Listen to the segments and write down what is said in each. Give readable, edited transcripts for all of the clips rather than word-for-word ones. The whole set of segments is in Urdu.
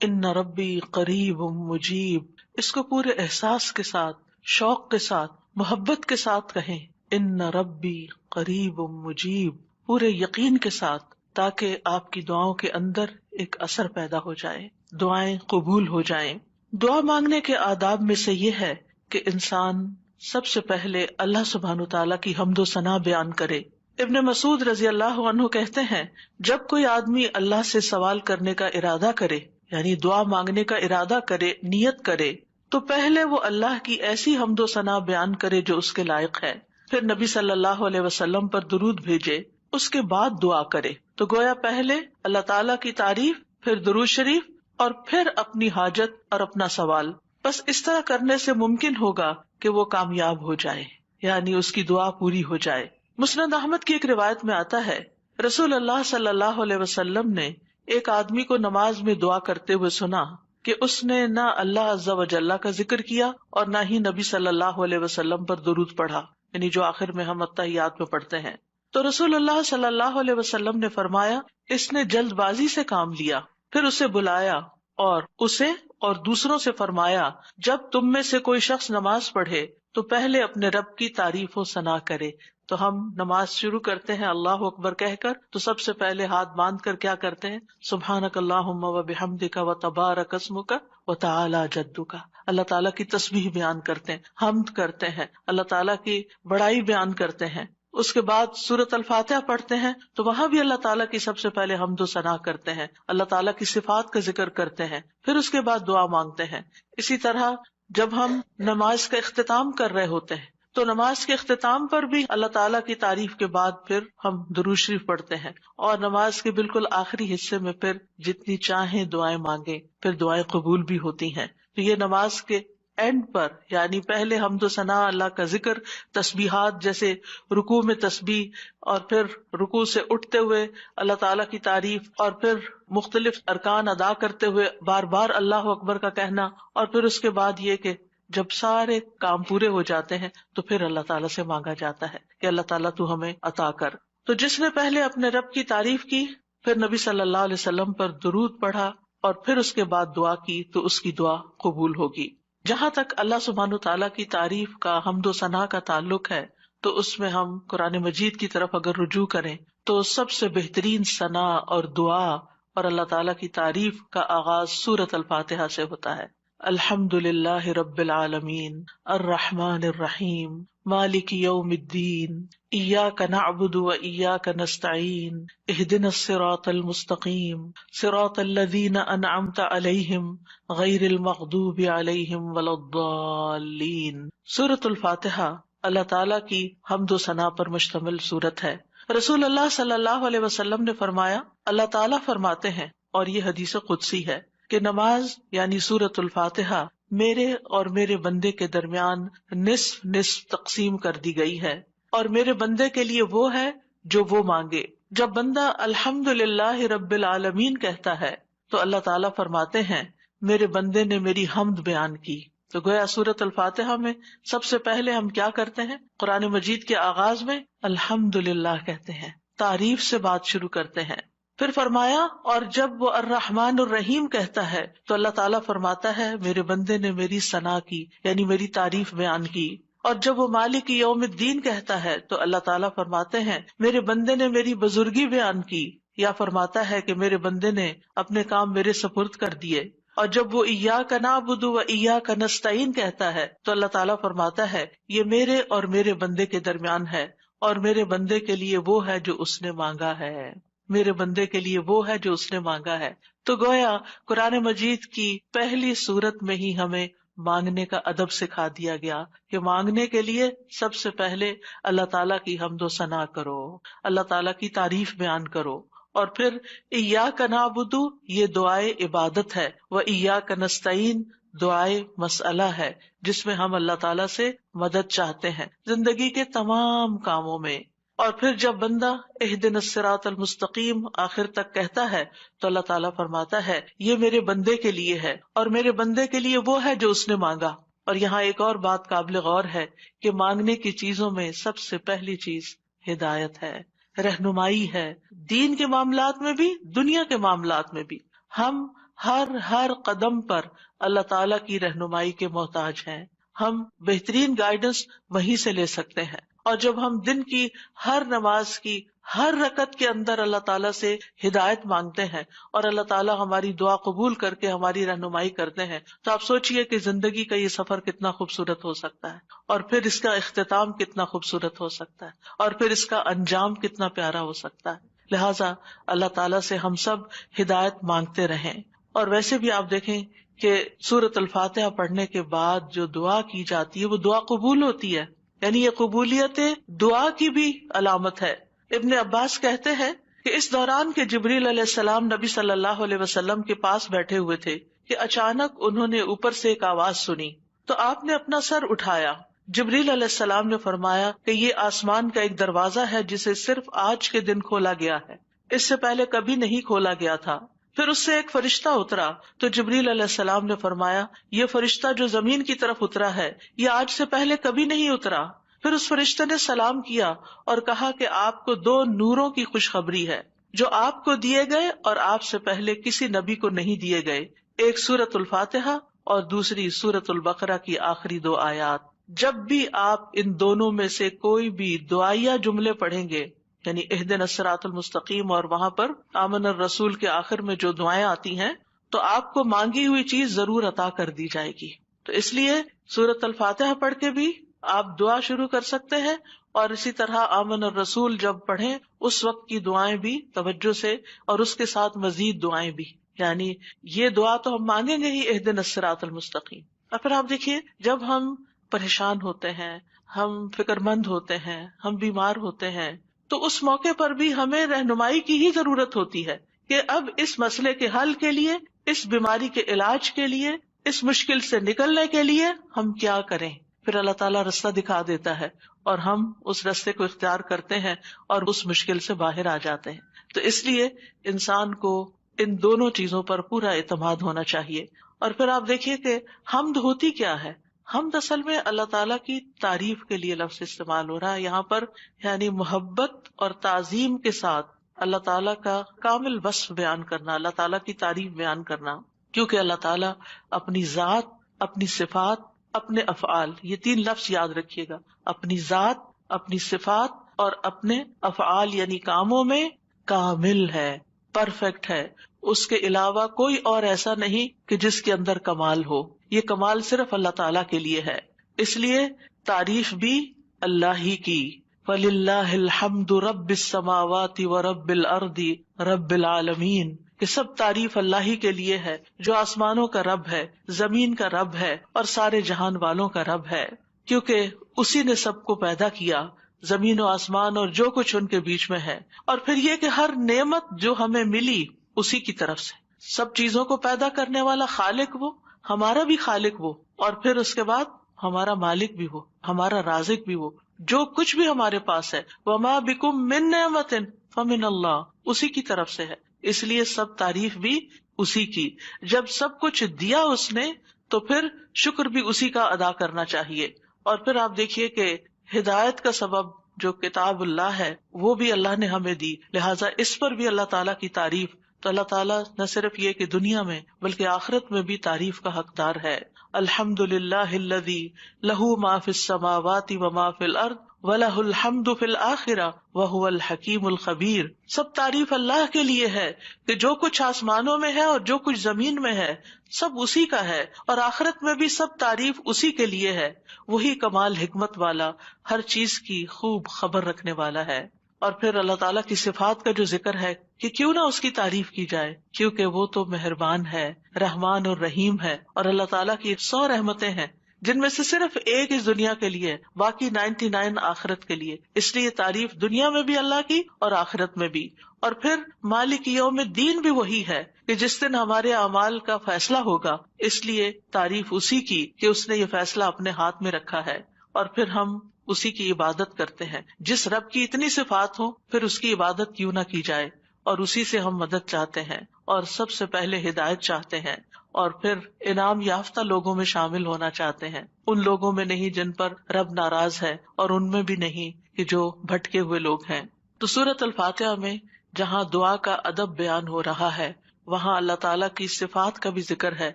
ان ربی قریب مجیب، اس کو پورے احساس کے ساتھ، شوق کے ساتھ، محبت کے ساتھ کہیں، ان ربی قریب مجیب، پورے یقین کے ساتھ، تاکہ آپ کی دعاؤں کے اندر ایک اثر پیدا ہو جائے، دعائیں قبول ہو جائیں۔ دعا مانگنے کے آداب میں سے یہ ہے کہ انسان سب سے پہلے اللہ سبحانہ تعالیٰ کی حمد و ثنا بیان کرے۔ ابن مسعود رضی اللہ عنہ کہتے ہیں، جب کوئی آدمی اللہ سے سوال کرنے کا ارادہ کرے، یعنی دعا مانگنے کا ارادہ کرے، نیت کرے، تو پہلے وہ اللہ کی ایسی حمد و ثنا بیان کرے جو اس کے لائق ہے، پھر نبی صلی اللہ علیہ وسلم پر درود بھیجے، اس کے بعد دعا کرے۔ تو گویا پہلے اللہ تعالیٰ کی تعریف، پھر درود شریف، اور پھر اپنی حاجت اور اپنا سوال۔ بس اس طرح کرنے سے ممکن ہوگا کہ وہ کامیاب ہو جائے، یعنی اس کی دعا پوری ہو جائے۔ مسند احمد کی ایک روایت میں آتا ہے، رسول اللہ صلی اللہ علیہ وسلم نے ایک آدمی کو نماز میں دعا کرتے ہوئے سنا کہ اس نے نہ اللہ عز و جل کا ذکر کیا اور نہ ہی نبی صلی اللہ علیہ وسلم پر درود پڑھا، یعنی جو آخر میں ہم اتحیات میں پڑھتے ہیں۔ تو رسول اللہ صلی اللہ علیہ وسلم نے فرمایا، اس نے جلد بازی سے کام لیا۔ پھر اسے بلایا اور اسے اور دوسروں سے فرمایا، جب تم میں سے کوئی شخص نماز پڑھے تو پہلے اپنے رب کی تعریف و ثنا کرے۔ تو ہم نماز شروع کرتے ہیں اللہ اکبر کہہ کر، تو سب سے پہلے ہاتھ باندھ کر کیا کرتے ہیں؟ سبحانک اللہم و بحمدک و تبارک اسمک و تعالی جدک، اللہ تعالیٰ کی تسبیح بیان کرتے ہیں، حمد کرتے ہیں، اللہ تعالیٰ کی بڑائی بیان کرتے ہیں۔ اس کے بعد سورۃ الفاتحہ پڑھتے ہیں تو وہاں بھی اللہ تعالیٰ کی سب سے پہلے حمد و ثنا کرتے ہیں، اللہ تعالیٰ کی صفات کا ذکر کرتے ہیں، پھر اس کے بعد دعا مانگتے ہیں۔ اسی طرح جب ہم نماز کا اختتام کر رہے ہوتے ہیں تو نماز کے اختتام پر بھی اللہ تعالیٰ کی تعریف کے بعد پھر ہم درود شریف پڑھتے ہیں، اور نماز کے بالکل آخری حصے میں پھر جتنی چاہیں دعائیں مانگیں، پھر دعائیں قبول بھی ہوتی ہیں۔ تو یہ نماز کے اینڈ پر، یعنی پہلے حمد و ثنا، اللہ کا ذکر، تسبیحات جیسے رکوع میں تسبیح، اور پھر رکوع سے اٹھتے ہوئے اللہ تعالیٰ کی تعریف، اور پھر مختلف ارکان ادا کرتے ہوئے بار بار اللہ اکبر کا کہنا، اور پھر اس کے بعد یہ کہ جب سارے کام پورے ہو جاتے ہیں تو پھر اللہ تعالیٰ سے مانگا جاتا ہے کہ اللہ تعالیٰ تو ہمیں عطا کر۔ تو جس نے پہلے اپنے رب کی تعریف کی، پھر نبی صلی اللہ علیہ وسلم پر درود پڑھا اور پھر اس کے بعد دعا کی، تو اس کی دعا قبول ہوگی۔ جہاں تک اللہ سبحانہ تعالیٰ کی تعریف کا، حمد و ثنا کا تعلق ہے، تو اس میں ہم قرآن مجید کی طرف اگر رجوع کریں تو سب سے بہترین ثنا اور دعا اور اللہ تعالیٰ کی تعریف کا آغاز سورۃ الفاتحہ سے ہوتا ہے۔ الحمد للہ رب العالمین الرحمن الرحیم مالک یوم الدین ایاک نعبد و ایاک نستعین اہدنا الصراط المستقیم صراط الذین انعمت علیہم غیر المغضوب علیہم ولا الضالین۔ سورۃ الفاتحہ اللہ تعالیٰ کی حمد و ثنا پر مشتمل سورت ہے۔ رسول اللہ صلی اللہ علیہ وسلم نے فرمایا، اللہ تعالیٰ فرماتے ہیں، اور یہ حدیث قدسی ہے، کہ نماز یعنی سورۃ الفاتحہ میرے اور میرے بندے کے درمیان نصف نصف تقسیم کر دی گئی ہے، اور میرے بندے کے لیے وہ ہے جو وہ مانگے۔ جب بندہ الحمد للہ رب العالمین کہتا ہے تو اللہ تعالیٰ فرماتے ہیں، میرے بندے نے میری حمد بیان کی۔ تو گویا سورۃ الفاتحہ میں سب سے پہلے ہم کیا کرتے ہیں؟ قرآن مجید کے آغاز میں الحمد للہ کہتے ہیں، تعریف سے بات شروع کرتے ہیں۔ پھر فرمایا، اور جب وہ الرحمن الرحیم کہتا ہے تو اللہ تعالیٰ فرماتا ہے، میرے بندے نے میری ثنا کی، یعنی میری تعریف بیان کی۔ اور جب وہ مالک یوم الدین کہتا ہے تو اللہ تعالیٰ فرماتے ہیں، میرے بندے نے میری بزرگی بیان کی، یا فرماتا ہے کہ میرے بندے نے اپنے کام میرے سپرد کر دیے۔ اور جب وہ ایاک نعبد و ایاک نستعین کہتا ہے تو اللہ تعالیٰ فرماتا ہے، یہ میرے اور میرے بندے کے درمیان ہے، اور میرے بندے کے لیے وہ ہے جو اس نے مانگا ہے، میرے بندے کے لیے وہ ہے جو اس نے مانگا ہے۔ تو گویا قرآن مجید کی پہلی سورت میں ہی ہمیں مانگنے کا ادب سکھا دیا گیا کہ مانگنے کے لیے سب سے پہلے اللہ تعالیٰ کی حمد و ثنا کرو، اللہ تعالیٰ کی تعریف بیان کرو، اور پھر ایاک نعبد، یہ دعائے عبادت ہے، و ایاک نستعین دعائے مسئلہ ہے، جس میں ہم اللہ تعالیٰ سے مدد چاہتے ہیں زندگی کے تمام کاموں میں۔ اور پھر جب بندہ اہدنا الصراط المستقیم آخر تک کہتا ہے تو اللہ تعالیٰ فرماتا ہے، یہ میرے بندے کے لیے ہے، اور میرے بندے کے لیے وہ ہے جو اس نے مانگا۔ اور یہاں ایک اور بات قابل غور ہے کہ مانگنے کی چیزوں میں سب سے پہلی چیز ہدایت ہے، رہنمائی ہے، دین کے معاملات میں بھی، دنیا کے معاملات میں بھی۔ ہم ہر قدم پر اللہ تعالیٰ کی رہنمائی کے محتاج ہیں. ہم بہترین گائیڈنس وہیں سے لے سکتے ہیں. اور جب ہم دن کی ہر نماز کی ہر رکعت کے اندر اللہ تعالیٰ سے ہدایت مانگتے ہیں اور اللہ تعالیٰ ہماری دعا قبول کر کے ہماری رہنمائی کرتے ہیں، تو آپ سوچئے کہ زندگی کا یہ سفر کتنا خوبصورت ہو سکتا ہے، اور پھر اس کا اختتام کتنا خوبصورت ہو سکتا ہے، اور پھر اس کا انجام کتنا پیارا ہو سکتا ہے. لہٰذا اللہ تعالیٰ سے ہم سب ہدایت مانگتے رہیں. اور ویسے بھی آپ دیکھیں کہ سورۃ الفاتحہ پڑھنے کے بعد جو دعا کی جاتی ہے وہ دعا قبول ہوتی ہے، یعنی یہ قبولیت دعا کی بھی علامت ہے. ابن عباس کہتے ہیں کہ اس دوران کے جبریل علیہ السلام نبی صلی اللہ علیہ وسلم کے پاس بیٹھے ہوئے تھے کہ اچانک انہوں نے اوپر سے ایک آواز سنی تو آپ نے اپنا سر اٹھایا. جبریل علیہ السلام نے فرمایا کہ یہ آسمان کا ایک دروازہ ہے جسے صرف آج کے دن کھولا گیا ہے، اس سے پہلے کبھی نہیں کھولا گیا تھا. پھر اس سے ایک فرشتہ اترا تو جبریل علیہ السلام نے فرمایا یہ فرشتہ جو زمین کی طرف اترا ہے یہ آج سے پہلے کبھی نہیں اترا. پھر اس فرشتے نے سلام کیا اور کہا کہ آپ کو 2 نوروں کی خوشخبری ہے جو آپ کو دیے گئے اور آپ سے پہلے کسی نبی کو نہیں دیے گئے، ایک سورۃ الفاتحہ اور دوسری سورۃ البقرہ کی آخری 2 آیات. جب بھی آپ ان دونوں میں سے کوئی بھی دعائیا جملے پڑھیں گے، یعنی اہدنا الصراط المستقیم اور وہاں پر آمن الرسول کے آخر میں جو دعائیں آتی ہیں، تو آپ کو مانگی ہوئی چیز ضرور عطا کر دی جائے گی. تو اس لیے سورۃ الفاتحہ پڑھ کے بھی آپ دعا شروع کر سکتے ہیں، اور اسی طرح آمن الرسول جب پڑھیں اس وقت کی دعائیں بھی توجہ سے، اور اس کے ساتھ مزید دعائیں بھی. یعنی یہ دعا تو ہم مانگیں گے ہی، اہدنا الصراط المستقیم. اور پھر آپ دیکھیے جب ہم پریشان ہوتے ہیں، ہم فکر مند ہوتے ہیں، ہم بیمار ہوتے ہیں، تو اس موقع پر بھی ہمیں رہنمائی کی ہی ضرورت ہوتی ہے کہ اب اس مسئلے کے حل کے لیے، اس بیماری کے علاج کے لیے، اس مشکل سے نکلنے کے لیے ہم کیا کریں. پھر اللہ تعالیٰ رستہ دکھا دیتا ہے اور ہم اس رستے کو اختیار کرتے ہیں اور اس مشکل سے باہر آ جاتے ہیں. تو اس لیے انسان کو ان دونوں چیزوں پر پورا اعتماد ہونا چاہیے. اور پھر آپ دیکھیے کہ حمد ہوتی کیا ہے. حمد اصل میں اللہ تعالیٰ کی تعریف کے لیے لفظ استعمال ہو رہا ہے یہاں پر، یعنی محبت اور تعظیم کے ساتھ اللہ تعالیٰ کا کامل وصف بیان کرنا، اللہ تعالیٰ کی تعریف بیان کرنا. کیونکہ اللہ تعالیٰ اپنی ذات، اپنی صفات، اپنے افعال، یہ 3 لفظ یاد رکھیے گا، اپنی ذات، اپنی صفات اور اپنے افعال یعنی کاموں میں کامل ہے، پرفیکٹ ہے. اس کے علاوہ کوئی اور ایسا نہیں کہ جس کے اندر کمال ہو. یہ کمال صرف اللہ تعالیٰ کے لیے ہے. اس لیے تعریف بھی اللہ ہی کی. وَلِلَّهِ الْحَمْدُ رَبِّ السَّمَاوَاتِ وَرَبِّ الْأَرْضِ رَبِّ الْعَالَمِينَ، کہ سب تعریف اللہ ہی کے لیے ہے جو آسمانوں کا رب ہے، زمین کا رب ہے اور سارے جہان والوں کا رب ہے. کیونکہ اسی نے سب کو پیدا کیا، زمین و آسمان اور جو کچھ ان کے بیچ میں ہے. اور پھر یہ کہ ہر نعمت جو ہمیں ملی اسی کی طرف سے، سب چیزوں کو پیدا کرنے والا خالق وہ، ہمارا بھی خالق وہ، اور پھر اس کے بعد ہمارا مالک بھی وہ، ہمارا رازق بھی وہ. جو کچھ بھی ہمارے پاس ہے، وَمَا بِكُم مِّن نِّعْمَةٍ فَمِنَ اللَّهِ، اسی کی طرف سے ہے. اس لیے سب تعریف بھی اسی کی. جب سب کچھ دیا اس نے تو پھر شکر بھی اسی کا ادا کرنا چاہیے. اور پھر آپ دیکھیے کہ ہدایت کا سبب جو کتاب اللہ ہے وہ بھی اللہ نے ہمیں دی، لہٰذا اس پر بھی اللہ تعالیٰ کی تعریف. تو اللہ تعالیٰ نہ صرف یہ کہ دنیا میں بلکہ آخرت میں بھی تعریف کا حقدار ہے. الحمد للہ الذی لہ ما فی السماوات وما فی الارض وَلَهُ الْحَمْدُ فِي الْآخِرَةِ وَهُوَ الْحَكِيمُ الْخَبِيرُ. سب تعریف اللہ کے لیے ہے کہ جو کچھ آسمانوں میں ہے اور جو کچھ زمین میں ہے سب اسی کا ہے، اور آخرت میں بھی سب تعریف اسی کے لیے ہے. وہی کمال حکمت والا، ہر چیز کی خوب خبر رکھنے والا ہے. اور پھر اللہ تعالیٰ کی صفات کا جو ذکر ہے کہ کیوں نہ اس کی تعریف کی جائے، کیونکہ وہ تو مہربان ہے، رحمان اور رحیم ہے. اور اللہ تعالیٰ کی 100 رحمتیں ہیں جن میں سے صرف ایک اس دنیا کے لیے، باقی 99 آخرت کے لیے. اس لیے تعریف دنیا میں بھی اللہ کی اور آخرت میں بھی. اور پھر مالک یوم الدین بھی وہی ہے کہ جس دن ہمارے اعمال کا فیصلہ ہوگا، اس لیے تعریف اسی کی کہ اس نے یہ فیصلہ اپنے ہاتھ میں رکھا ہے. اور پھر ہم اسی کی عبادت کرتے ہیں. جس رب کی اتنی صفات ہو پھر اس کی عبادت کیوں نہ کی جائے، اور اسی سے ہم مدد چاہتے ہیں اور سب سے پہلے ہدایت چاہتے ہیں، اور پھر انعام یافتہ لوگوں میں شامل ہونا چاہتے ہیں. ان لوگوں میں نہیں جن پر رب ناراض ہے، اور ان میں بھی نہیں کہ جو بھٹکے ہوئے لوگ ہیں. تو سورۃ الفاتحہ میں جہاں دعا کا ادب بیان ہو رہا ہے وہاں اللہ تعالیٰ کی صفات کا بھی ذکر ہے،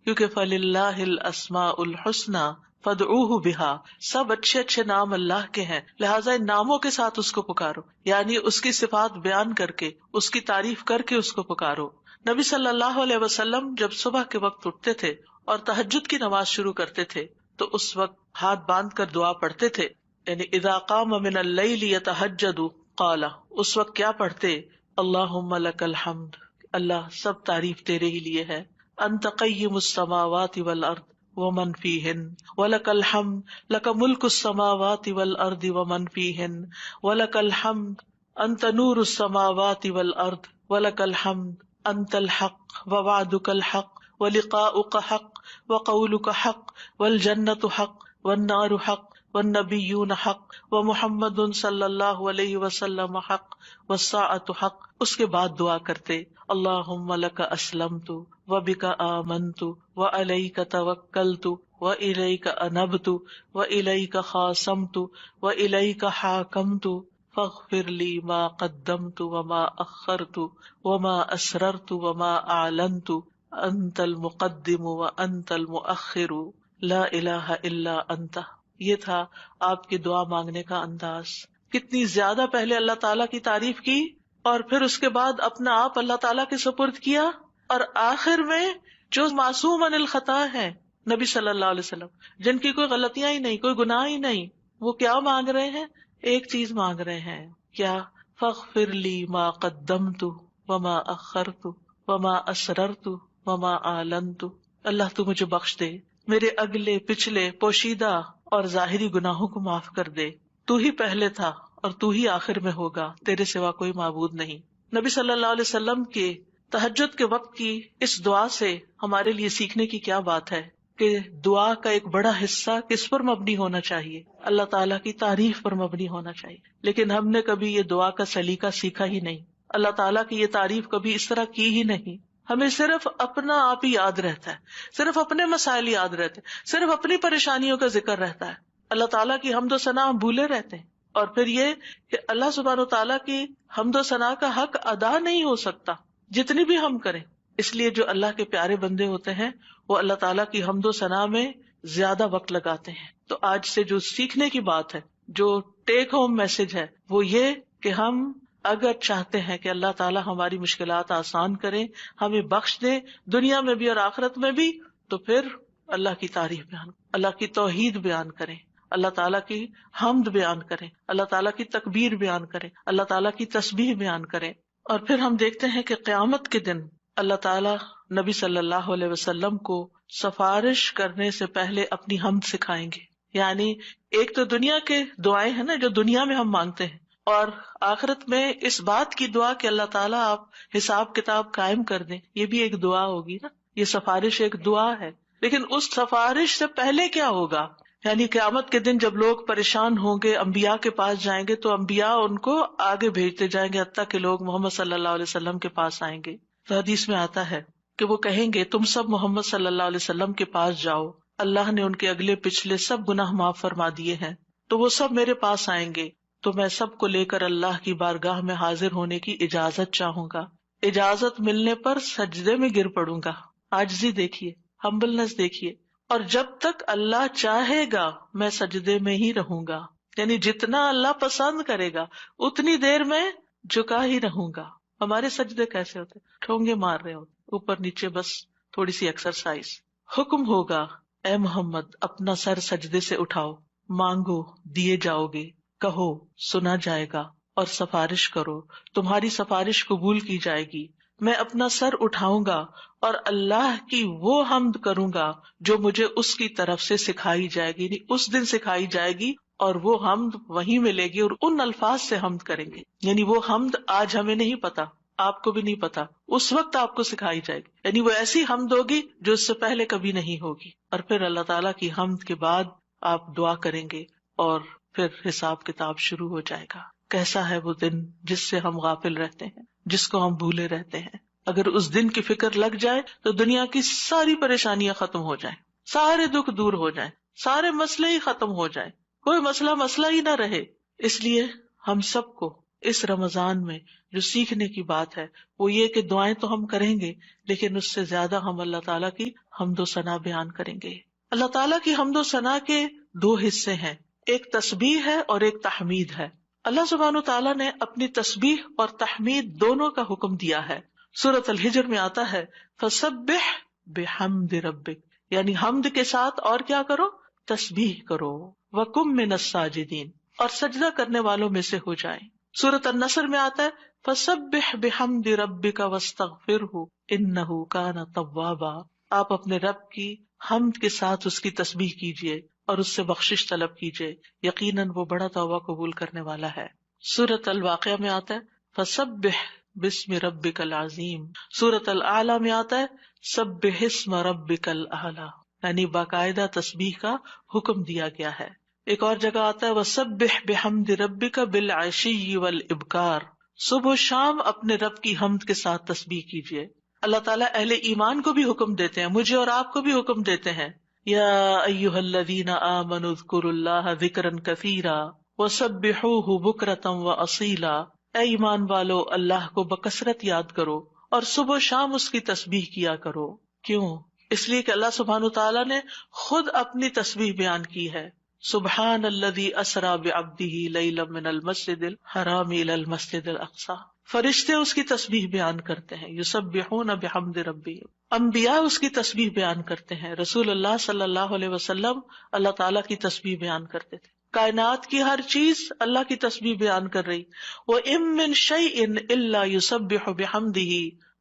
کیونکہ فَلِلَّهِ الْأَسْمَاءُ الْحُسْنَى فَادْعُوهُ بِهَا، سب اچھے اچھے نام اللہ کے ہیں، لہٰذا ان ناموں کے ساتھ اس کو پکارو، یعنی اس کی صفات بیان کر کے، اس کی تعریف کر کے اس کو پکارو۔ نبی صلی اللہ علیہ وسلم جب صبح کے وقت اٹھتے تھے اور تہجد کی نماز شروع کرتے تھے تو اس وقت ہاتھ باندھ کر دعا پڑھتے تھے، یعنی اذا قام من اللیل یتہجد قال، اس وقت کیا پڑھتے؟ اللہم لک الحمد، اللہ سب تعریف تیرے ہی لیے ہے، انت قیم السماوات والارض ومن فیہن ولک الحمد لک ملک السماوات والارض ومن فیہن ولک الحمد انت نور السماوات والارض ولک الحمد انت الحق ووعدک الحق ولقاؤک حق وقولک حق والجنت حق والنار حق والنبیون حق ومحمد صلی اللہ علیہ وسلم حق والساعۃ حق۔ اس کے بعد دعا کرتے اللہم لک اسلمت وبک آمنت وعلیک توکلت وإلیک انبت وإلیک خاصمت وإلیک حاکمت فاغفر لی ما قدمت وما اخرت وما اسررت وما اعلنت انت المقدم وانت المؤخر لا الہ الا انت۔ یہ تھا آپ کی دعا مانگنے کا انداز۔ کتنی زیادہ پہلے اللہ تعالیٰ کی تعریف کی اور پھر اس کے بعد اپنا آپ اللہ تعالیٰ کے سپرد کیا، اور آخر میں جو معصوم عن الخطا ہے نبی صلی اللہ علیہ وسلم، جن کی کوئی غلطیاں ہی نہیں، کوئی گناہ ہی نہیں، وہ کیا مانگ رہے ہیں؟ ایک چیز مانگ رہے ہیں، کیا؟ فاغفر لی ما قدمت وما اخرت وما اسررت وما اعلنت، اللہ تو مجھے بخش دے، میرے اگلے پچھلے پوشیدہ اور ظاہری گناہوں کو معاف کر دے، تو ہی پہلے تھا اور تو ہی آخر میں ہوگا، تیرے سوا کوئی معبود نہیں۔ نبی صلی اللہ علیہ وسلم کے تہجد کے وقت کی اس دعا سے ہمارے لیے سیکھنے کی کیا بات ہے کہ دعا کا ایک بڑا حصہ کس پر مبنی ہونا چاہیے؟ اللہ تعالیٰ کی تعریف پر مبنی ہونا چاہیے۔ لیکن ہم نے کبھی یہ دعا کا سلیقہ سیکھا ہی نہیں، اللہ تعالیٰ کی یہ تعریف کبھی اس طرح کی ہی نہیں۔ ہمیں صرف اپنا آپ ہی یاد رہتا ہے، صرف اپنے مسائل یاد رہتے ہیں، صرف اپنی پریشانیوں کا ذکر رہتا ہے، اللہ تعالیٰ کی حمد و ثنا ہم بھولے رہتے ہیں۔ اور پھر یہ کہ اللہ سبحانہ و تعالیٰ کی حمد و ثنا کا حق ادا نہیں ہو سکتا جتنی بھی ہم کریں، اس لیے جو اللہ کے پیارے بندے ہوتے ہیں وہ اللہ تعالیٰ کی حمد و ثنا میں زیادہ وقت لگاتے ہیں۔ تو آج سے جو سیکھنے کی بات ہے، جو ٹیک ہوم میسج ہے، وہ یہ کہ ہم اگر چاہتے ہیں کہ اللہ تعالیٰ ہماری مشکلات آسان کرے، ہمیں بخش دے دنیا میں بھی اور آخرت میں بھی، تو پھر اللہ کی تعریف بیان، اللہ کی توحید بیان کریں، اللہ تعالیٰ کی حمد بیان کریں، اللہ تعالیٰ کی تکبیر بیان کریں، اللہ تعالیٰ کی تسبیح بیان کریں۔ اور پھر ہم دیکھتے ہیں کہ قیامت کے دن اللہ تعالیٰ نبی صلی اللہ علیہ وسلم کو سفارش کرنے سے پہلے اپنی حمد سکھائیں گے۔ یعنی ایک تو دنیا کے دعائیں ہیں نا جو دنیا میں ہم مانگتے ہیں، اور آخرت میں اس بات کی دعا کہ اللہ تعالیٰ آپ حساب کتاب قائم کر دیں، یہ بھی ایک دعا ہوگی نا، یہ سفارش ایک دعا ہے۔ لیکن اس سفارش سے پہلے کیا ہوگا؟ یعنی قیامت کے دن جب لوگ پریشان ہوں گے، انبیاء کے پاس جائیں گے تو انبیاء ان کو آگے بھیجتے جائیں گے، حتیٰ کہ لوگ محمد صلی اللہ علیہ وسلم کے پاس آئیں گے۔ تو حدیث میں آتا ہے کہ وہ کہیں گے تم سب محمد صلی اللہ علیہ وسلم کے پاس جاؤ، اللہ نے ان کے اگلے پچھلے سب گناہ معاف فرما دیے ہیں، تو وہ سب میرے پاس آئیں گے، تو میں سب کو لے کر اللہ کی بارگاہ میں حاضر ہونے کی اجازت چاہوں گا۔ اجازت ملنے پر سجدے میں گر پڑوں گا۔ عاجزی دیکھیے، ہمبلنس دیکھیے، اور جب تک اللہ چاہے گا میں سجدے میں ہی رہوں گا، یعنی جتنا اللہ پسند کرے گا اتنی دیر میں جھکا ہی رہوں گا۔ ہمارے سجدے کیسے ہوتے؟ ٹھونگے مار رہے ہوتے، اوپر نیچے، بس تھوڑی سی ایکسرسائز۔ حکم ہوگا اے محمد اپنا سر سجدے سے اٹھاؤ، مانگو دیے جاؤ گے، کہو سنا جائے گا، اور سفارش کرو تمہاری سفارش قبول کی جائے گی۔ میں اپنا سر اٹھاؤں گا اور اللہ کی وہ حمد کروں گا جو مجھے اس کی طرف سے سکھائی جائے گی، یعنی اس دن سکھائی جائے گی، اور وہ حمد وہیں ملے گی اور ان الفاظ سے حمد کریں گے۔ یعنی وہ حمد آج ہمیں نہیں پتا، آپ کو بھی نہیں پتا، اس وقت آپ کو سکھائی جائے گی، یعنی وہ ایسی حمد ہوگی جو اس سے پہلے کبھی نہیں ہوگی۔ اور پھر اللہ تعالیٰ کی حمد کے بعد آپ دعا کریں گے اور پھر حساب کتاب شروع ہو جائے گا۔ کیسا ہے وہ دن جس سے ہم غافل رہتے ہیں، جس کو ہم بھولے رہتے ہیں۔ اگر اس دن کی فکر لگ جائے تو دنیا کی ساری پریشانیاں ختم ہو جائیں، سارے دکھ دور ہو جائیں، سارے مسئلے ہی ختم ہو جائیں، کوئی مسئلہ ہی نہ رہے۔ اس لیے ہم سب کو اس رمضان میں جو سیکھنے کی بات ہے وہ یہ کہ دعائیں تو ہم کریں گے، لیکن اس سے زیادہ ہم اللہ تعالیٰ کی حمد و ثنا بیان کریں گے۔ اللہ تعالیٰ کی حمد و ثنا کے دو حصے ہیں، ایک تسبیح ہے اور ایک تحمید ہے۔ اللہ سبحانہ تعالیٰ نے اپنی تسبیح اور تحمید دونوں کا حکم دیا ہے۔ سورۃ الحجر میں آتا ہے فسبح بحمد ربک، یعنی حمد کے ساتھ اور کیا کرو؟ تسبیح کرو۔ وکم من الساجدین، اور سجدہ کرنے والوں میں سے ہو جائیں۔ سورۃ النصر میں آتا ہے فسبح بحمد ربک واستغفرہ انہ کان توابا، آپ اپنے رب کی حمد کے ساتھ اس کی تسبیح کیجیے اور اس سے بخشش طلب کیجیے، یقیناً وہ بڑا توبہ قبول کرنے والا ہے۔ سورۃ الواقعہ میں آتا ہے فسبح بسم ربک العظیم۔ سورۃ الاعلی میں آتا ہے سبح اسم ربک الاعلی، یعنی باقاعدہ تسبیح کا حکم دیا گیا ہے۔ ایک اور جگہ آتا ہے وسبح بحمد ربک بالعشی والابکار، صبح و شام اپنے رب کی حمد کے ساتھ تسبیح کیجیے۔ اللہ تعالیٰ اہل ایمان کو بھی حکم دیتے ہیں، مجھے اور آپ کو بھی حکم دیتے ہیں، یا ایھا الذین آمنوا اذکروا اللہ ذکرا کثیرا وسبحوہ بکرۃ واصیلا، اے ایمان والو اللہ کو بکثرت یاد کرو اور صبح و شام اس کی تسبیح کیا کرو۔ کیوں؟ اس لیے کہ اللہ سبحانہ تعالیٰ نے خود اپنی تسبیح بیان کی ہے، سبحان الذی اسری بعبدہ لیلا من المسجد الحرام الی المسجد الاقصی۔ فرشتے اس کی تسبیح بیان کرتے ہیں، یسبحون بحمد ربہم، انبیاء اس کی تسبیح بیان کرتے ہیں، رسول اللہ صلی اللہ علیہ وسلم اللہ تعالیٰ کی تسبیح بیان کرتے تھے، کائنات کی ہر چیز اللہ کی تسبیح بیان کر رہی۔ وَإِن مِّن شَيْءٍ إِلَّا يُسَبِّحُ بِحَمْدِهِ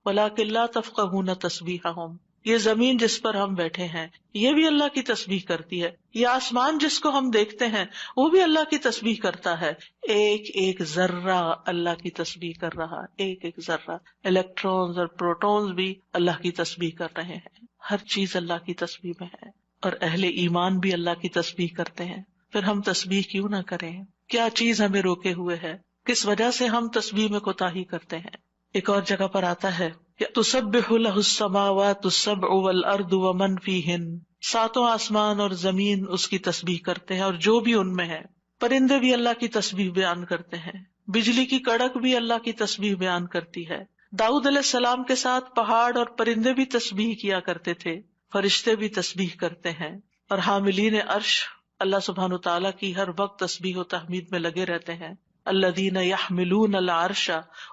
وَلَٰكِن لَّا تَفْقَهُونَ تَسْبِيحَهُمْ، یہ زمین جس پر ہم بیٹھے ہیں یہ بھی اللہ کی تسبیح کرتی ہے، یہ آسمان جس کو ہم دیکھتے ہیں وہ بھی اللہ کی تسبیح کرتا ہے، ایک ایک ذرہ اللہ کی تسبیح کر رہا، ایک ایک ذرہ، الیکٹرونز اور پروٹونز بھی اللہ کی تسبیح کر رہے ہیں، ہر چیز اللہ کی تسبیح میں ہے، اور اہل ایمان بھی اللہ کی تسبیح کرتے ہیں۔ پھر ہم تسبیح کیوں نہ کریں؟ کیا چیز ہمیں روکے ہوئے ہے؟ کس وجہ سے ہم تسبیح میں کوتاہی کرتے ہیں؟ ایک اور جگہ پر آتا ہے تسبح لہ السماوات السبع والارض ومن فیہن، ساتوں آسمان اور زمین اس کی تسبیح کرتے ہیں اور جو بھی ان میں ہے۔ پرندے بھی اللہ کی تسبیح بیان کرتے ہیں، بجلی کی کڑک بھی اللہ کی تسبیح بیان کرتی ہے۔ داؤد علیہ السلام کے ساتھ پہاڑ اور پرندے بھی تسبیح کیا کرتے تھے، فرشتے بھی تسبیح کرتے ہیں، اور حاملین عرش اللہ سبحانہ تعالیٰ کی ہر وقت تسبیح و تحمید میں لگے رہتے ہیں۔ الذین یحملون العرش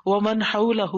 ومن حولہ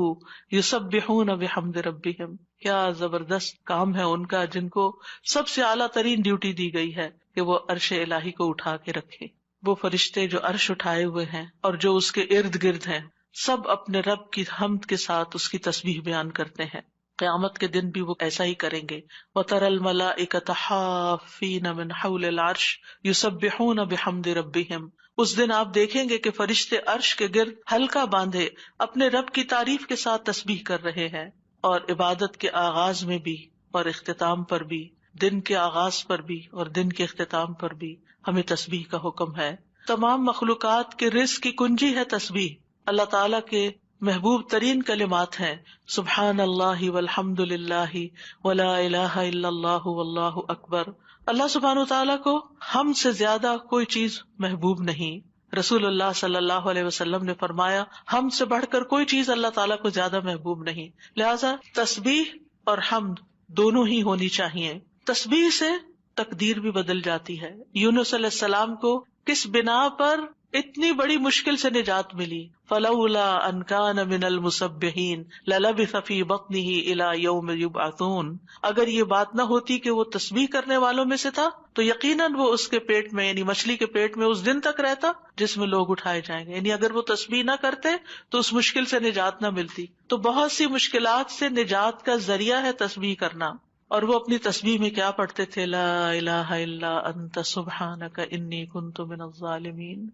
یسبحون بحمد ربہم، کیا زبردست کام ہے ان کا، جن کو سب سے اعلیٰ ترین ڈیوٹی دی گئی ہے کہ وہ عرش الہی کو اٹھا کے رکھے۔ وہ فرشتے جو عرش اٹھائے ہوئے ہیں اور جو اس کے ارد گرد ہیں، سب اپنے رب کی حمد کے ساتھ اس کی تسبیح بیان کرتے ہیں۔ قیامت کے دن بھی وہ ایسا ہی کریں گے۔ وَتَرَى الْمَلَائِكَةَ حَافِّينَ مِنْ حَوْلِ الْعَرْشِ يُسَبِّحُونَ بِحَمْدِ رَبِّهِمْ، اس دن آپ دیکھیں گے کہ فرشتے عرش کے گرد حلقہ باندھے اپنے رب کی تعریف کے ساتھ تسبیح کر رہے ہیں، اور عبادت کے آغاز میں بھی اور اختتام پر بھی، دن کے آغاز پر بھی اور دن کے اختتام پر بھی ہمیں تسبیح کا حکم ہے۔ تمام مخلوقات کے رزق کی کنجی ہے تسبیح، اللہ تعالیٰ کے محبوب ترین کلمات ہیں سبحان اللہ والحمد للہ ولا الہ الا اللہ واللہ اکبر۔ اللہ سبحانہ تعالیٰ کو ہم سے زیادہ کوئی چیز محبوب نہیں۔ رسول اللہ صلی اللہ علیہ وسلم نے فرمایا ہم سے بڑھ کر کوئی چیز اللہ تعالیٰ کو زیادہ محبوب نہیں، لہذا تسبیح اور حمد دونوں ہی ہونی چاہیے۔ تسبیح سے تقدیر بھی بدل جاتی ہے۔ یونس علیہ السلام کو کس بنا پر اتنی بڑی مشکل سے نجات ملی؟ فلولا ان کان من المسبحین للبث فی بطنہ الی یوم یبعثون، اگر یہ بات نہ ہوتی کہ وہ تسبیح کرنے والوں میں سے تھا تو یقیناً وہ اس کے پیٹ میں، یعنی مچھلی کے پیٹ میں اس دن تک رہتا جس میں لوگ اٹھائے جائیں گے، یعنی اگر وہ تسبیح نہ کرتے تو اس مشکل سے نجات نہ ملتی۔ تو بہت سی مشکلات سے نجات کا ذریعہ ہے تسبیح کرنا، اور وہ اپنی تسبیح میں کیا پڑھتے تھے؟ لا الہ الا انت سبحانک انی کنت من الظالمین۔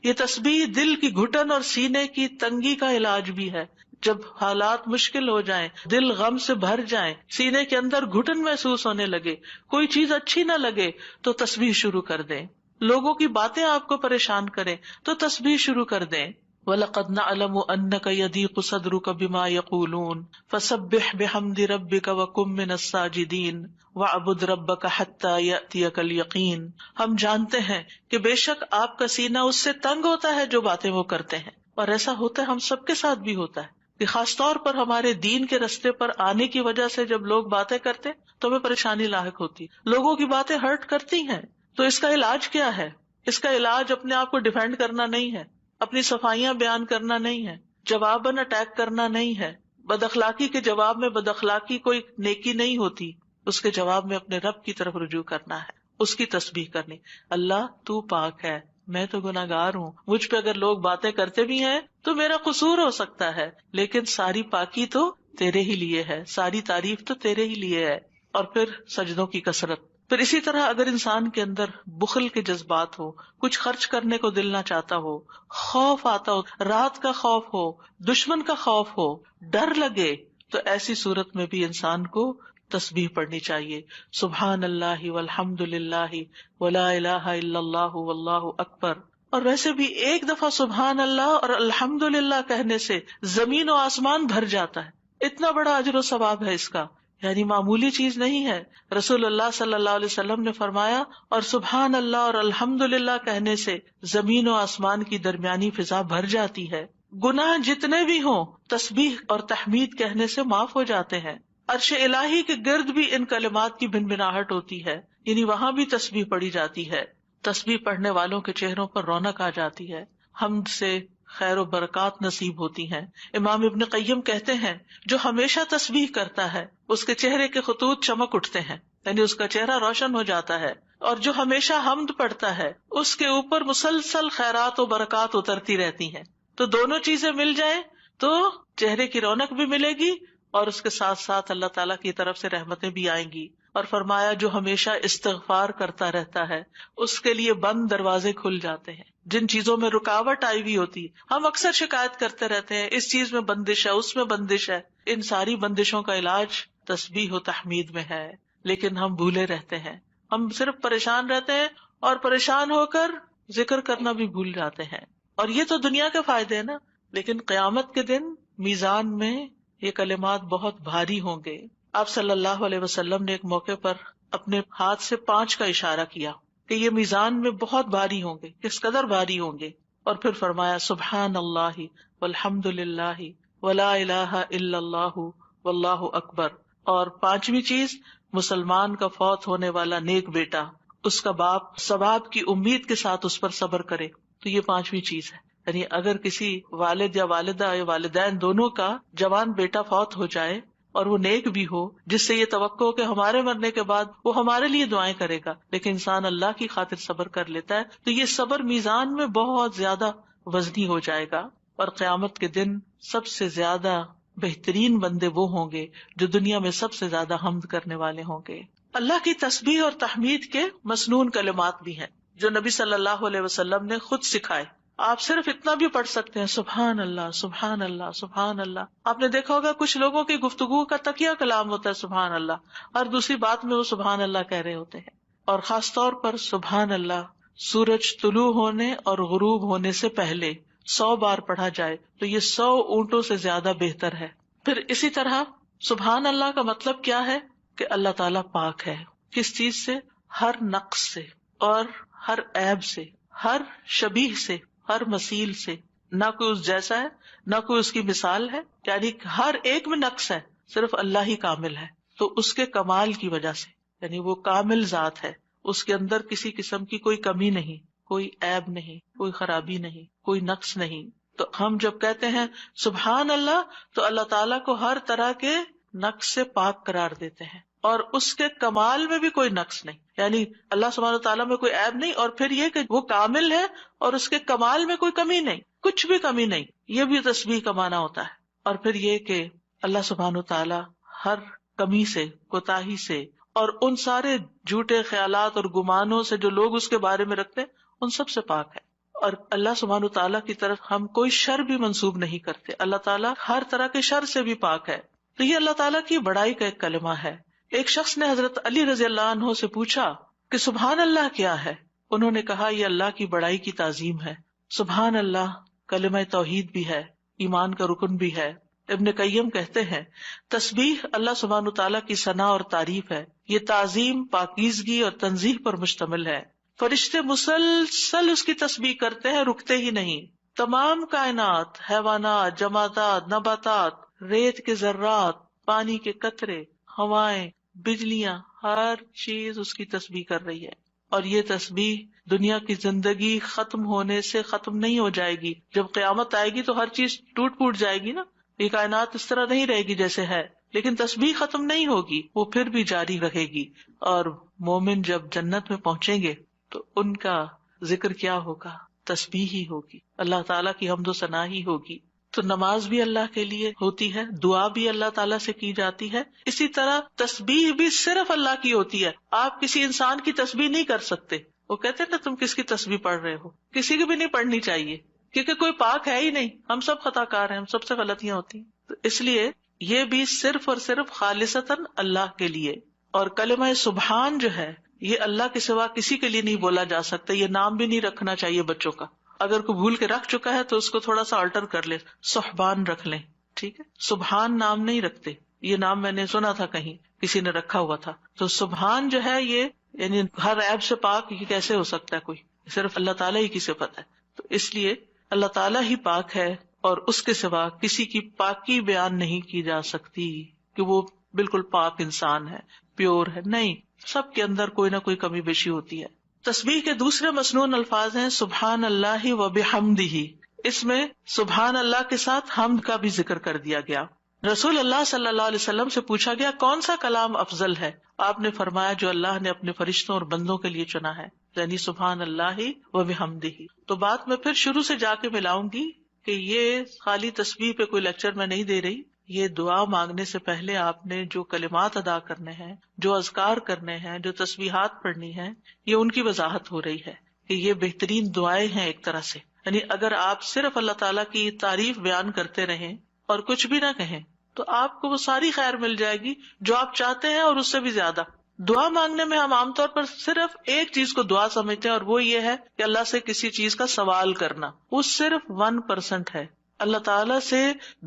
یہ تسبیح دل کی گھٹن اور سینے کی تنگی کا علاج بھی ہے۔ جب حالات مشکل ہو جائیں، دل غم سے بھر جائیں، سینے کے اندر گھٹن محسوس ہونے لگے، کوئی چیز اچھی نہ لگے تو تسبیح شروع کر دیں۔ لوگوں کی باتیں آپ کو پریشان کریں تو تسبیح شروع کر دیں۔ وَلَقَدْ نَعْلَمُ أَنَّكَ يَضِيقُ صَدْرُكَ بِمَا يَقُولُونَ فَسَبِّحْ بِحَمْدِ رَبِّكَ وَكُن مِّنَ السَّاجِدِينَ وَاعْبُدْ رَبَّكَ حَتَّى يَأْتِيَكَ الْيَقِينُ۔ ہم جانتے ہیں کہ بے شک آپ کا سینہ اس سے تنگ ہوتا ہے جو باتیں وہ کرتے ہیں، اور ایسا ہوتا ہے، ہم سب کے ساتھ بھی ہوتا ہے کہ خاص طور پر ہمارے دین کے رستے پر آنے کی وجہ سے جب لوگ باتیں کرتے تو ہمیں پریشانی لاحق ہوتی، لوگوں کی باتیں ہرٹ کرتی ہیں. تو اس کا علاج کیا ہے؟ اس کا علاج اپنے آپ کو ڈیفینڈ کرنا نہیں ہے، اپنی صفائیاں بیان کرنا نہیں ہے، جواباً اٹیک کرنا نہیں ہے. بد اخلاقی کے جواب میں بد اخلاقی کوئی نیکی نہیں ہوتی، اس کے جواب میں اپنے رب کی طرف رجوع کرنا ہے، اس کی تسبیح کرنی. اللہ تو پاک ہے، میں تو گناہگار ہوں، مجھ پہ اگر لوگ باتیں کرتے بھی ہیں تو میرا قصور ہو سکتا ہے، لیکن ساری پاکی تو تیرے ہی لیے ہے، ساری تعریف تو تیرے ہی لیے ہے. اور پھر سجدوں کی کثرت. پھر اسی طرح اگر انسان کے اندر بخل کے جذبات ہو، کچھ خرچ کرنے کو دل نہ چاہتا ہو، خوف آتا ہو، رات کا خوف ہو، دشمن کا خوف ہو، ڈر لگے، تو ایسی صورت میں بھی انسان کو تسبیح پڑھنی چاہیے. سبحان اللہ والحمد للہ ولا الہ الا اللہ واللہ اکبر. اور ویسے بھی ایک دفعہ سبحان اللہ اور الحمد للہ کہنے سے زمین و آسمان بھر جاتا ہے، اتنا بڑا اجر و ثواب ہے اس کا، یعنی معمولی چیز نہیں ہے. رسول اللہ صلی اللہ علیہ وسلم نے فرمایا، اور سبحان اللہ اور الحمد للہ کہنے سے زمین و آسمان کی درمیانی فضا بھر جاتی ہے. گناہ جتنے بھی ہوں تسبیح اور تحمید کہنے سے معاف ہو جاتے ہیں. عرش الہی کے گرد بھی ان کلمات کی بھنبھناہٹ ہوتی ہے، یعنی وہاں بھی تسبیح پڑھی جاتی ہے. تسبیح پڑھنے والوں کے چہروں پر رونق آ جاتی ہے، حمد سے خیر و برکات نصیب ہوتی ہیں. امام ابن قیم کہتے ہیں، جو ہمیشہ تسبیح کرتا ہے اس کے چہرے کے خطوط چمک اٹھتے ہیں، یعنی اس کا چہرہ روشن ہو جاتا ہے. اور جو ہمیشہ حمد پڑھتا ہے اس کے اوپر مسلسل خیرات و برکات اترتی رہتی ہیں. تو دونوں چیزیں مل جائیں تو چہرے کی رونق بھی ملے گی اور اس کے ساتھ ساتھ اللہ تعالیٰ کی طرف سے رحمتیں بھی آئیں گی. اور فرمایا، جو ہمیشہ استغفار کرتا رہتا ہے اس کے لیے بند دروازے کھل جاتے ہیں. جن چیزوں میں رکاوٹ آئی ہوئی ہوتی، ہم اکثر شکایت کرتے رہتے ہیں اس چیز میں بندش ہے، اس میں بندش ہے. ان ساری بندشوں کا علاج تسبیح و تحمید میں ہے، لیکن ہم بھولے رہتے ہیں. ہم صرف پریشان رہتے ہیں اور پریشان ہو کر ذکر کرنا بھی بھول جاتے ہیں. اور یہ تو دنیا کے فائدے ہیں نا، لیکن قیامت کے دن میزان میں یہ کلمات بہت بھاری ہوں گے. آپ صلی اللہ علیہ وسلم نے ایک موقع پر اپنے ہاتھ سے 5 کا اشارہ کیا کہ یہ میزان میں بہت بھاری ہوں گے، کس قدر بھاری ہوں گے. اور پھر فرمایا، سبحان اللہ والحمد للہ ولا الہ الا اللہ واللہ اکبر. اور 5ویں چیز، مسلمان کا فوت ہونے والا نیک بیٹا، اس کا باپ ثواب کی امید کے ساتھ اس پر صبر کرے. تو یہ 5ویں چیز ہے. یعنی اگر کسی والد یا والدہ یا والدین دونوں کا جوان بیٹا فوت ہو جائے اور وہ نیک بھی ہو، جس سے یہ توقع ہو کہ ہمارے مرنے کے بعد وہ ہمارے لیے دعائیں کرے گا، لیکن انسان اللہ کی خاطر صبر کر لیتا ہے، تو یہ صبر میزان میں بہت زیادہ وزنی ہو جائے گا. اور قیامت کے دن سب سے زیادہ بہترین بندے وہ ہوں گے جو دنیا میں سب سے زیادہ حمد کرنے والے ہوں گے. اللہ کی تسبیح اور تحمید کے مسنون کلمات بھی ہیں جو نبی صلی اللہ علیہ وسلم نے خود سکھائے. آپ صرف اتنا بھی پڑھ سکتے ہیں، سبحان اللہ سبحان اللہ سبحان اللہ. آپ نے دیکھا ہوگا کچھ لوگوں کی گفتگو کا تکیہ کلام ہوتا ہے سبحان اللہ، اور دوسری بات میں وہ سبحان اللہ کہہ رہے ہوتے ہیں. اور خاص طور پر سبحان اللہ سورج طلوع ہونے اور غروب ہونے سے پہلے 100 بار پڑھا جائے تو یہ 100 اونٹوں سے زیادہ بہتر ہے. پھر اسی طرح سبحان اللہ کا مطلب کیا ہے کہ اللہ تعالیٰ پاک ہے. کس چیز سے؟ ہر نقص سے اور ہر عیب سے، ہر شبیہ سے، ہر مثیل سے. نہ کوئی اس جیسا ہے، نہ کوئی اس کی مثال ہے، یعنی ہر ایک میں نقص ہے، صرف اللہ ہی کامل ہے. تو اس کے کمال کی وجہ سے، یعنی وہ کامل ذات ہے، اس کے اندر کسی قسم کی کوئی کمی نہیں، کوئی عیب نہیں، کوئی خرابی نہیں، کوئی نقص نہیں. تو ہم جب کہتے ہیں سبحان اللہ تو اللہ تعالیٰ کو ہر طرح کے نقص سے پاک قرار دیتے ہیں، اور اس کے کمال میں بھی کوئی نقص نہیں، یعنی اللہ سبحانہ تعالیٰ میں کوئی عیب نہیں. اور پھر یہ کہ وہ کامل ہے اور اس کے کمال میں کوئی کمی نہیں، کچھ بھی کمی نہیں. یہ بھی تسبیح کا معنی ہوتا ہے. اور پھر یہ کہ اللہ سبحانہ تعالیٰ ہر کمی سے، کوتاہی سے، اور ان سارے جھوٹے خیالات اور گمانوں سے جو لوگ اس کے بارے میں رکھتے ہیں، ان سب سے پاک ہے. اور اللہ سبحانہ تعالیٰ کی طرف ہم کوئی شر بھی منسوب نہیں کرتے. اللہ تعالیٰ ہر طرح کے شر سے بھی پاک ہے. تو یہ اللہ تعالیٰ کی بڑائی کا ایک کلمہ ہے. ایک شخص نے حضرت علی رضی اللہ عنہ سے پوچھا کہ سبحان اللہ کیا ہے؟ انہوں نے کہا یہ اللہ کی بڑائی کی تعظیم ہے. سبحان اللہ کلمہ توحید بھی ہے، ایمان کا رکن بھی ہے. ابن قیم کہتے ہیں تسبیح اللہ سبحانہ تعالیٰ کی ثنا اور تعریف ہے. یہ تعظیم، پاکیزگی اور تنزیہ پر مشتمل ہے. فرشتے مسلسل اس کی تسبیح کرتے ہیں، رکتے ہی نہیں. تمام کائنات، حیوانات، جمادات، نباتات، ریت کے ذرات، پانی کے قطرے، ہوائیں، بجلیاں، ہر چیز اس کی تسبیح کر رہی ہے. اور یہ تسبیح دنیا کی زندگی ختم ہونے سے ختم نہیں ہو جائے گی. جب قیامت آئے گی تو ہر چیز ٹوٹ پھوٹ جائے گی نا، یہ کائنات اس طرح نہیں رہے گی جیسے ہے، لیکن تسبیح ختم نہیں ہوگی، وہ پھر بھی جاری رہے گی. اور مومن جب جنت میں پہنچیں گے تو ان کا ذکر کیا ہوگا؟ تسبیح ہی ہوگی، اللہ تعالیٰ کی حمد و ثنا ہی ہوگی. تو نماز بھی اللہ کے لیے ہوتی ہے، دعا بھی اللہ تعالیٰ سے کی جاتی ہے، اسی طرح تسبیح بھی صرف اللہ کی ہوتی ہے. آپ کسی انسان کی تسبیح نہیں کر سکتے. وہ کہتے ہیں نا تم کس کی تسبیح پڑھ رہے ہو، کسی کی بھی نہیں پڑھنی چاہیے، کیونکہ کوئی پاک ہے ہی نہیں، ہم سب خطا کار ہیں، ہم سب سے غلطیاں ہوتی ہیں. تو اس لیے یہ بھی صرف اور صرف خالصتاً اللہ کے لیے. اور کلمہ سبحان جو ہے یہ اللہ کے سوا کسی کے لیے نہیں بولا جا سکتا. یہ نام بھی نہیں رکھنا چاہیے بچوں کا. اگر کوئی بھول کے رکھ چکا ہے تو اس کو تھوڑا سا آلٹر کر لے، سبحان رکھ لیں، ٹھیک ہے. سبحان نام نہیں رکھتے، یہ نام میں نے سنا تھا کہیں کسی نے رکھا ہوا تھا. تو سبحان جو ہے یہ یعنی ہر عیب سے پاک، یہ کیسے ہو سکتا ہے؟ کوئی صرف اللہ تعالیٰ ہی کی صفت ہے. تو اس لیے اللہ تعالیٰ ہی پاک ہے اور اس کے سوا کسی کی پاکی بیان نہیں کی جا سکتی کہ وہ بالکل پاک انسان ہے، پیور ہے. نہیں، سب کے اندر کوئی نہ کوئی کمی بیشی ہوتی ہے. تسبیح کے دوسرے مسنون الفاظ ہیں سبحان اللہ و بحمدہ. اس میں سبحان اللہ کے ساتھ حمد کا بھی ذکر کر دیا گیا. رسول اللہ صلی اللہ علیہ وسلم سے پوچھا گیا کون سا کلام افضل ہے؟ آپ نے فرمایا جو اللہ نے اپنے فرشتوں اور بندوں کے لیے چنا ہے، یعنی سبحان اللہ و بحمدہ. تو بات میں پھر شروع سے جا کے ملاؤں گی کہ یہ خالی تسبیح پہ کوئی لیکچر میں نہیں دے رہی. یہ دعا مانگنے سے پہلے آپ نے جو کلمات ادا کرنے ہیں، جو اذکار کرنے ہیں، جو تسبیحات پڑھنی ہیں، یہ ان کی وضاحت ہو رہی ہے کہ یہ بہترین دعائیں ہیں ایک طرح سے. یعنی اگر آپ صرف اللہ تعالیٰ کی تعریف بیان کرتے رہیں اور کچھ بھی نہ کہیں تو آپ کو وہ ساری خیر مل جائے گی جو آپ چاہتے ہیں اور اس سے بھی زیادہ. دعا مانگنے میں ہم عام طور پر صرف ایک چیز کو دعا سمجھتے ہیں اور وہ یہ ہے کہ اللہ سے کسی چیز کا سوال کرنا. وہ صرف 1% ہے. اللہ تعالیٰ سے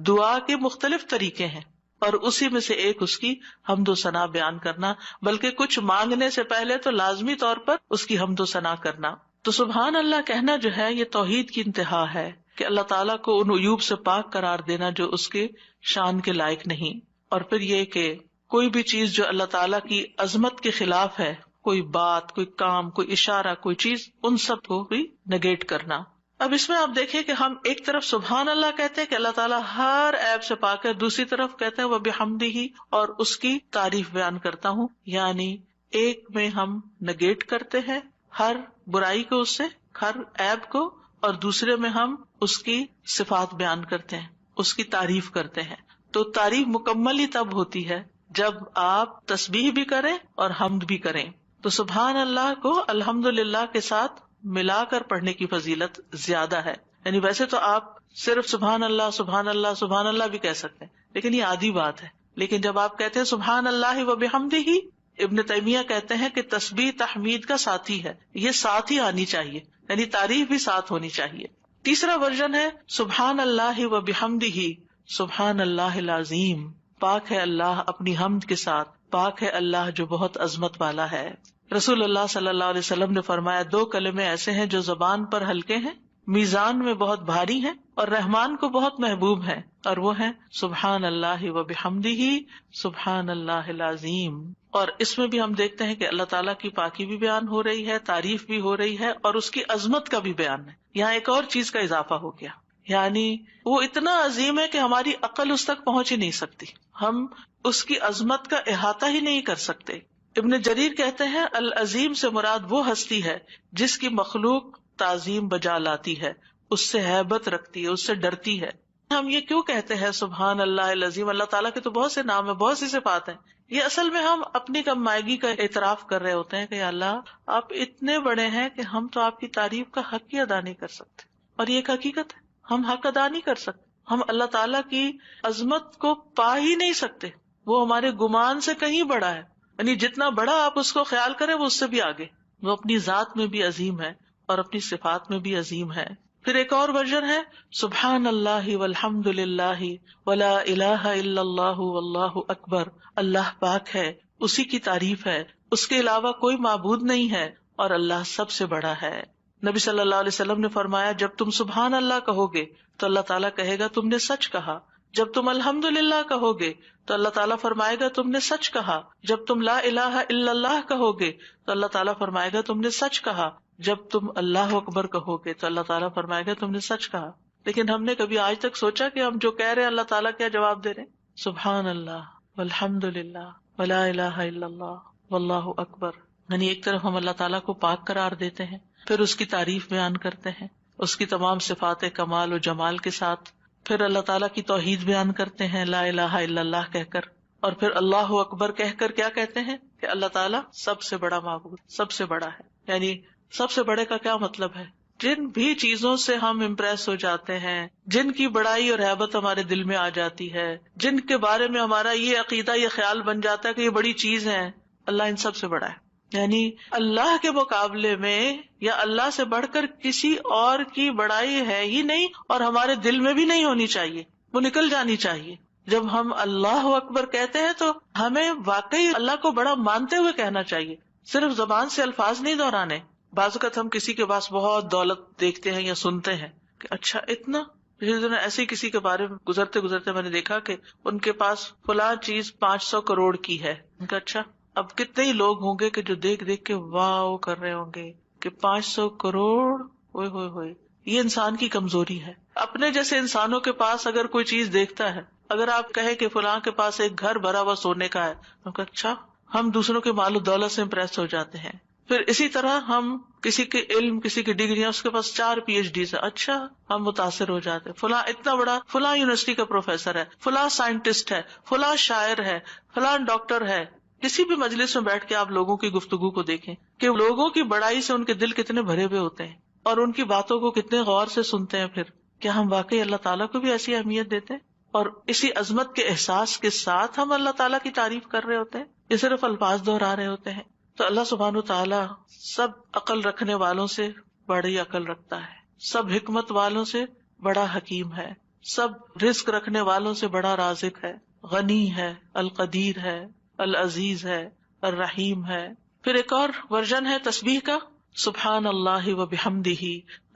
دعا کے مختلف طریقے ہیں اور اسی میں سے ایک اس کی حمد و ثنا بیان کرنا، بلکہ کچھ مانگنے سے پہلے تو لازمی طور پر اس کی حمد و ثنا کرنا. تو سبحان اللہ کہنا جو ہے یہ توحید کی انتہا ہے کہ اللہ تعالیٰ کو ان عیوب سے پاک قرار دینا جو اس کے شان کے لائق نہیں. اور پھر یہ کہ کوئی بھی چیز جو اللہ تعالیٰ کی عظمت کے خلاف ہے، کوئی بات، کوئی کام، کوئی اشارہ، کوئی چیز، ان سب کو بھی نگیٹ کرنا. اب اس میں آپ دیکھیں کہ ہم ایک طرف سبحان اللہ کہتے ہیں کہ اللہ تعالیٰ ہر عیب سے پاک ہے، دوسری طرف کہتے ہیں وبحمدہ اور اس کی تعریف بیان کرتا ہوں. یعنی ایک میں ہم نگیٹ کرتے ہیں ہر برائی کو، اس سے ہر عیب کو، اور دوسرے میں ہم اس کی صفات بیان کرتے ہیں، اس کی تعریف کرتے ہیں. تو تعریف مکمل ہی تب ہوتی ہے جب آپ تسبیح بھی کریں اور حمد بھی کریں. تو سبحان اللہ کو الحمدللہ کے ساتھ ملا کر پڑھنے کی فضیلت زیادہ ہے. یعنی ویسے تو آپ صرف سبحان اللہ سبحان اللہ سبحان اللہ بھی کہہ سکتے ہیں، لیکن یہ آدھی بات ہے. لیکن جب آپ کہتے ہیں سبحان اللہ و بحمدہ، ابن تیمیہ کہتے ہیں کہ تسبیح تحمید کا ساتھی ہے، یہ ساتھ ہی آنی چاہیے، یعنی تعریف بھی ساتھ ہونی چاہیے. تیسرا ورژن ہے سبحان اللہ و بحمدہ سبحان اللہ العظیم. پاک ہے اللہ اپنی حمد کے ساتھ، پاک ہے اللہ جو بہت عظمت والا ہے. رسول اللہ صلی اللہ علیہ وسلم نے فرمایا 2 کلمے ایسے ہیں جو زبان پر ہلکے ہیں، میزان میں بہت بھاری ہیں اور رحمان کو بہت محبوب ہیں، اور وہ ہیں سبحان اللہ و بحمدہ سبحان اللہ العظیم. اور اس میں بھی ہم دیکھتے ہیں کہ اللہ تعالیٰ کی پاکی بھی بیان ہو رہی ہے، تعریف بھی ہو رہی ہے، اور اس کی عظمت کا بھی بیان ہے. یہاں ایک اور چیز کا اضافہ ہو گیا، یعنی وہ اتنا عظیم ہے کہ ہماری عقل اس تک پہنچ ہی نہیں سکتی، ہم اس کی عظمت کا احاطہ ہی نہیں کر سکتے. ابن جریر کہتے ہیں العظیم سے مراد وہ ہستی ہے جس کی مخلوق تعظیم بجا لاتی ہے، اس سے ہیبت رکھتی ہے، اس سے ڈرتی ہے. ہم یہ کیوں کہتے ہیں سبحان اللہ العظیم؟ اللہ تعالیٰ کے تو بہت سے نام ہیں، بہت سی صفات ہیں. یہ اصل میں ہم اپنی کم مائگی کا اعتراف کر رہے ہوتے ہیں کہ اللہ آپ اتنے بڑے ہیں کہ ہم تو آپ کی تعریف کا حق ہی ادا نہیں کر سکتے. اور یہ ایک حقیقت ہے، ہم حق ادا نہیں کر سکتے، ہم اللہ تعالیٰ کی عظمت کو پا ہی نہیں سکتے. وہ ہمارے گمان سے کہیں بڑا ہے، یعنی جتنا بڑا آپ اس کو خیال کریں وہ اس سے بھی آگے. وہ اپنی ذات میں بھی عظیم ہے اور اپنی صفات میں بھی عظیم ہے. پھر ایک اور ورژن ہے سبحان اللہ والحمد للہ ولا الہ الا اللہ واللہ اکبر. اللہ پاک ہے، اسی کی تعریف ہے، اس کے علاوہ کوئی معبود نہیں ہے اور اللہ سب سے بڑا ہے. نبی صلی اللہ علیہ وسلم نے فرمایا جب تم سبحان اللہ کہو گے تو اللہ تعالیٰ کہے گا تم نے سچ کہا، جب تم الحمدللہ کہو گے تو اللہ تعالیٰ فرمائے گا تم نے سچ کہا، جب تم لا الہ الا اللہ کہو گے تو اللہ تعالیٰ فرمائے گا تم نے سچ کہا، جب تم اللہ اکبر کہو گے تو اللہ تعالیٰ فرمائے گا تم نے سچ کہا. لیکن ہم نے کبھی آج تک سوچا کہ ہم جو کہہ رہے ہیں اللہ تعالیٰ کیا جواب دے رہے ہیں؟ سبحان اللہ والحمدللہ ولا الہ الا اللہ واللہ اکبر. یعنی ایک طرف ہم اللہ تعالیٰ کو پاک قرار دیتے ہیں، پھر اس کی تعریف بیان کرتے ہیں اس کی تمام صفات کمال و جمال کے ساتھ، پھر اللہ تعالیٰ کی توحید بیان کرتے ہیں لا الہ الا اللہ کہہ کر، اور پھر اللہ اکبر کہہ کر کیا کہتے ہیں کہ اللہ تعالیٰ سب سے بڑا معبود، سب سے بڑا ہے. یعنی سب سے بڑے کا کیا مطلب ہے؟ جن بھی چیزوں سے ہم امپریس ہو جاتے ہیں، جن کی بڑائی اور ہیبت ہمارے دل میں آ جاتی ہے، جن کے بارے میں ہمارا یہ عقیدہ یہ خیال بن جاتا ہے کہ یہ بڑی چیز ہے، اللہ ان سب سے بڑا ہے. یعنی اللہ کے مقابلے میں یا اللہ سے بڑھ کر کسی اور کی بڑائی ہے ہی نہیں، اور ہمارے دل میں بھی نہیں ہونی چاہیے، وہ نکل جانی چاہیے. جب ہم اللہ اکبر کہتے ہیں تو ہمیں واقعی اللہ کو بڑا مانتے ہوئے کہنا چاہیے، صرف زبان سے الفاظ نہیں دہرانے. بعض اوقات ہم کسی کے پاس بہت دولت دیکھتے ہیں یا سنتے ہیں کہ اچھا اتنا، ایسے کسی کے بارے میں گزرتے گزرتے میں نے دیکھا کہ ان کے پاس فلاں چیز 500 کروڑ کی ہے. ان کا اچھا، اب کتنے ہی لوگ ہوں گے کہ جو دیکھ دیکھ کے واو کر رہے ہوں گے کہ 500 کروڑ، ہوئے ہوئے ہوئے. یہ انسان کی کمزوری ہے. اپنے جیسے انسانوں کے پاس اگر کوئی چیز دیکھتا ہے، اگر آپ کہیں کہ فلاں کے پاس ایک گھر بھرا ہوا سونے کا ہے، ان کا اچھا، ہم دوسروں کے مال و دولت سے امپریس ہو جاتے ہیں. پھر اسی طرح ہم کسی کے علم، کسی کی ڈگریاں، اس کے پاس 4 PhD ہے، اچھا ہم متاثر ہو جاتے ہیں، فلاں اتنا بڑا، فلاں یونیورسٹی کا پروفیسر ہے، فلاں سائنٹسٹ ہے، فلاں شاعر ہے، فلاں ڈاکٹر ہے. کسی بھی مجلس میں بیٹھ کے آپ لوگوں کی گفتگو کو دیکھیں کہ لوگوں کی بڑائی سے ان کے دل کتنے بھرے ہوئے ہوتے ہیں اور ان کی باتوں کو کتنے غور سے سنتے ہیں. پھر کیا ہم واقعی اللہ تعالیٰ کو بھی ایسی اہمیت دیتے ہیں اور اسی عظمت کے احساس کے ساتھ ہم اللہ تعالیٰ کی تعریف کر رہے ہوتے ہیں یا صرف الفاظ دہرا رہے ہوتے ہیں؟ تو اللہ سبحانہ وتعالیٰ سب عقل رکھنے والوں سے بڑی عقل رکھتا ہے، سب حکمت والوں سے بڑا حکیم ہے، سب رزق رکھنے والوں سے بڑا رازق ہے، غنی ہے، القدیر ہے، العزیز ہے، الرحیم ہے. پھر ایک اور ورژن ہے تسبیح کا، سبحان اللہ و بحمدہ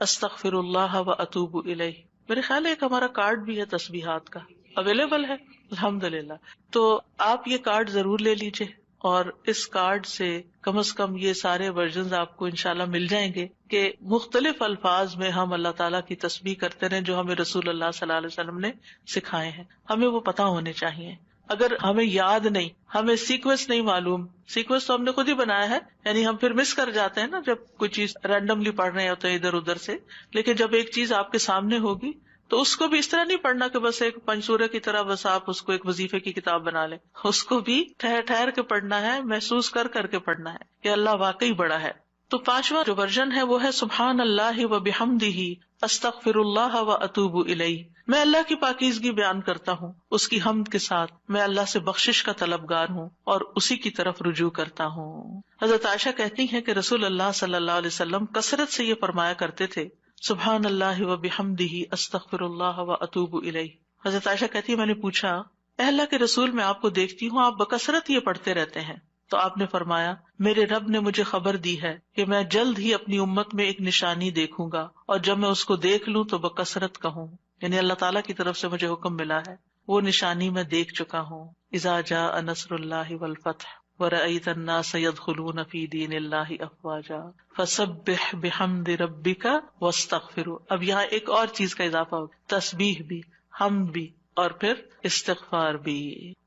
استغفر اللہ و اتوب الیہ. میرے خیال ہے ایک ہمارا کارڈ بھی ہے تسبیحات کا، اویلیبل ہے الحمدللہ. تو آپ یہ کارڈ ضرور لے لیجئے، اور اس کارڈ سے کم از کم یہ سارے ورژنز آپ کو انشاءاللہ مل جائیں گے کہ مختلف الفاظ میں ہم اللہ تعالیٰ کی تسبیح کرتے رہیں جو ہمیں رسول اللہ صلی اللہ علیہ وسلم نے سکھائے ہیں. ہمیں وہ پتہ ہونے چاہیے. اگر ہمیں یاد نہیں، ہمیں سیکوینس نہیں معلوم، سیکوینس تو ہم نے خود ہی بنایا ہے، یعنی ہم پھر مس کر جاتے ہیں نا جب کوئی چیز رینڈملی پڑھ رہے ہوتے ہیں ادھر ادھر سے. لیکن جب ایک چیز آپ کے سامنے ہوگی تو اس کو بھی اس طرح نہیں پڑھنا کہ بس ایک پنسورے کی طرح بس آپ اس کو ایک وظیفے کی کتاب بنا لیں. اس کو بھی ٹھہر ٹھہر کے پڑھنا ہے، محسوس کر کر کے پڑھنا ہے کہ اللہ واقعی بڑا ہے. تو 5واں جو ورژن ہے وہ ہے سبحان اللہ و بحمدہ استغفر اللہ و اتوب الیہ. میں اللہ کی پاکیزگی بیان کرتا ہوں اس کی حمد کے ساتھ، میں اللہ سے بخشش کا طلبگار ہوں اور اسی کی طرف رجوع کرتا ہوں. حضرت عائشہ کہتی ہیں کہ رسول اللہ صلی اللہ علیہ وسلم کثرت سے یہ فرمایا کرتے تھے، سبحان اللہ و بحمدہ استغفر اللہ و اتوب الیہ. حضرت عائشہ کہتی ہے میں نے پوچھا اے اللہ کے رسول میں آپ کو دیکھتی ہوں آپ بکثرت یہ پڑھتے رہتے ہیں، تو آپ نے فرمایا میرے رب نے مجھے خبر دی ہے کہ میں جلد ہی اپنی امت میں ایک نشانی دیکھوں گا، اور جب میں اس کو دیکھ لوں تو بکثرت کہوں. یعنی اللہ تعالیٰ کی طرف سے مجھے حکم ملا ہے، وہ نشانی میں دیکھ چکا ہوں. اذا جاء نصر اللہ والفتح وَرَأَيْتَ النَّاسَ يَدْخُلُونَ فِي دِينِ اللَّهِ أَفْوَاجًا فَسَبِّحْ بِحَمْدِ رَبِّكَ وَاسْتَغْفِرْهُ. اب یہاں ایک اور چیز کا اضافہ ہو، تسبیح بھی، حمد بھی، اور پھر استغفار بھی.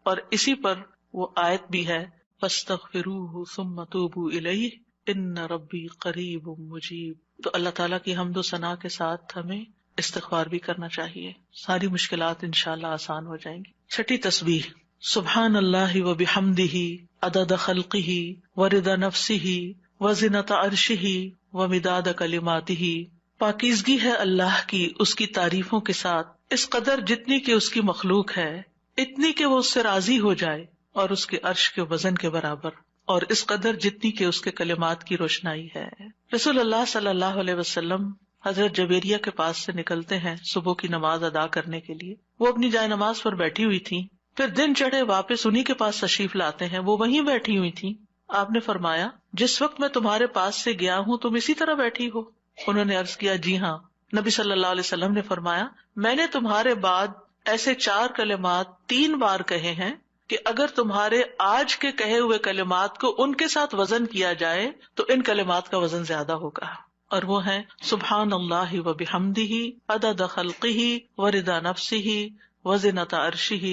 اور اسی پر وہ آیت بھی ہے فَاسْتَغْفِرُوهُ ثُمَّ تُوبُوا إِلَيْهِ إِنَّ رَبِّي قَرِيبٌ مُجِيبٌ. تو اللہ تعالیٰ کی حمد و ثنا کے ساتھ ہمیں استغفار بھی کرنا چاہیے، ساری مشکلات انشاءاللہ آسان ہو جائیں گی. 6 تسبیح، سبحان اللہ و بحمدہ عدد خلقہ ورضا نفسہ وزنۃ عرشہ ومداد کلماتہ. پاکیزگی ہے اللہ کی اس کی تعریفوں کے ساتھ، اس قدر جتنی کہ اس کی مخلوق ہے، اتنی کہ وہ اس سے راضی ہو جائے، اور اس کے عرش کے وزن کے برابر، اور اس قدر جتنی کہ اس کے کلمات کی روشنائی ہے. رسول اللہ صلی اللہ علیہ وسلم حضرت جبیریہ کے پاس سے نکلتے ہیں صبح کی نماز ادا کرنے کے لیے. وہ اپنی جائے نماز پر بیٹھی ہوئی تھی، پھر دن چڑھے واپس انہی کے پاس تشریف لاتے ہیں، وہ وہیں بیٹھی ہوئی تھی. آپ نے فرمایا جس وقت میں تمہارے پاس سے گیا ہوں تم اسی طرح بیٹھی ہو. انہوں نے عرض کیا جی ہاں. نبی صلی اللہ علیہ وسلم نے فرمایا میں نے تمہارے بعد ایسے 4 کلمات 3 بار کہے ہیں کہ اگر تمہارے آج کے کہے ہوئے کلمات کو ان کے ساتھ وزن کیا جائے تو ان کلمات کا وزن زیادہ ہوگا. اور وہ ہیں سبحان اللہ و بحمدہ عدد خلقہ ورضا نفسہ وزنۃ عرشہ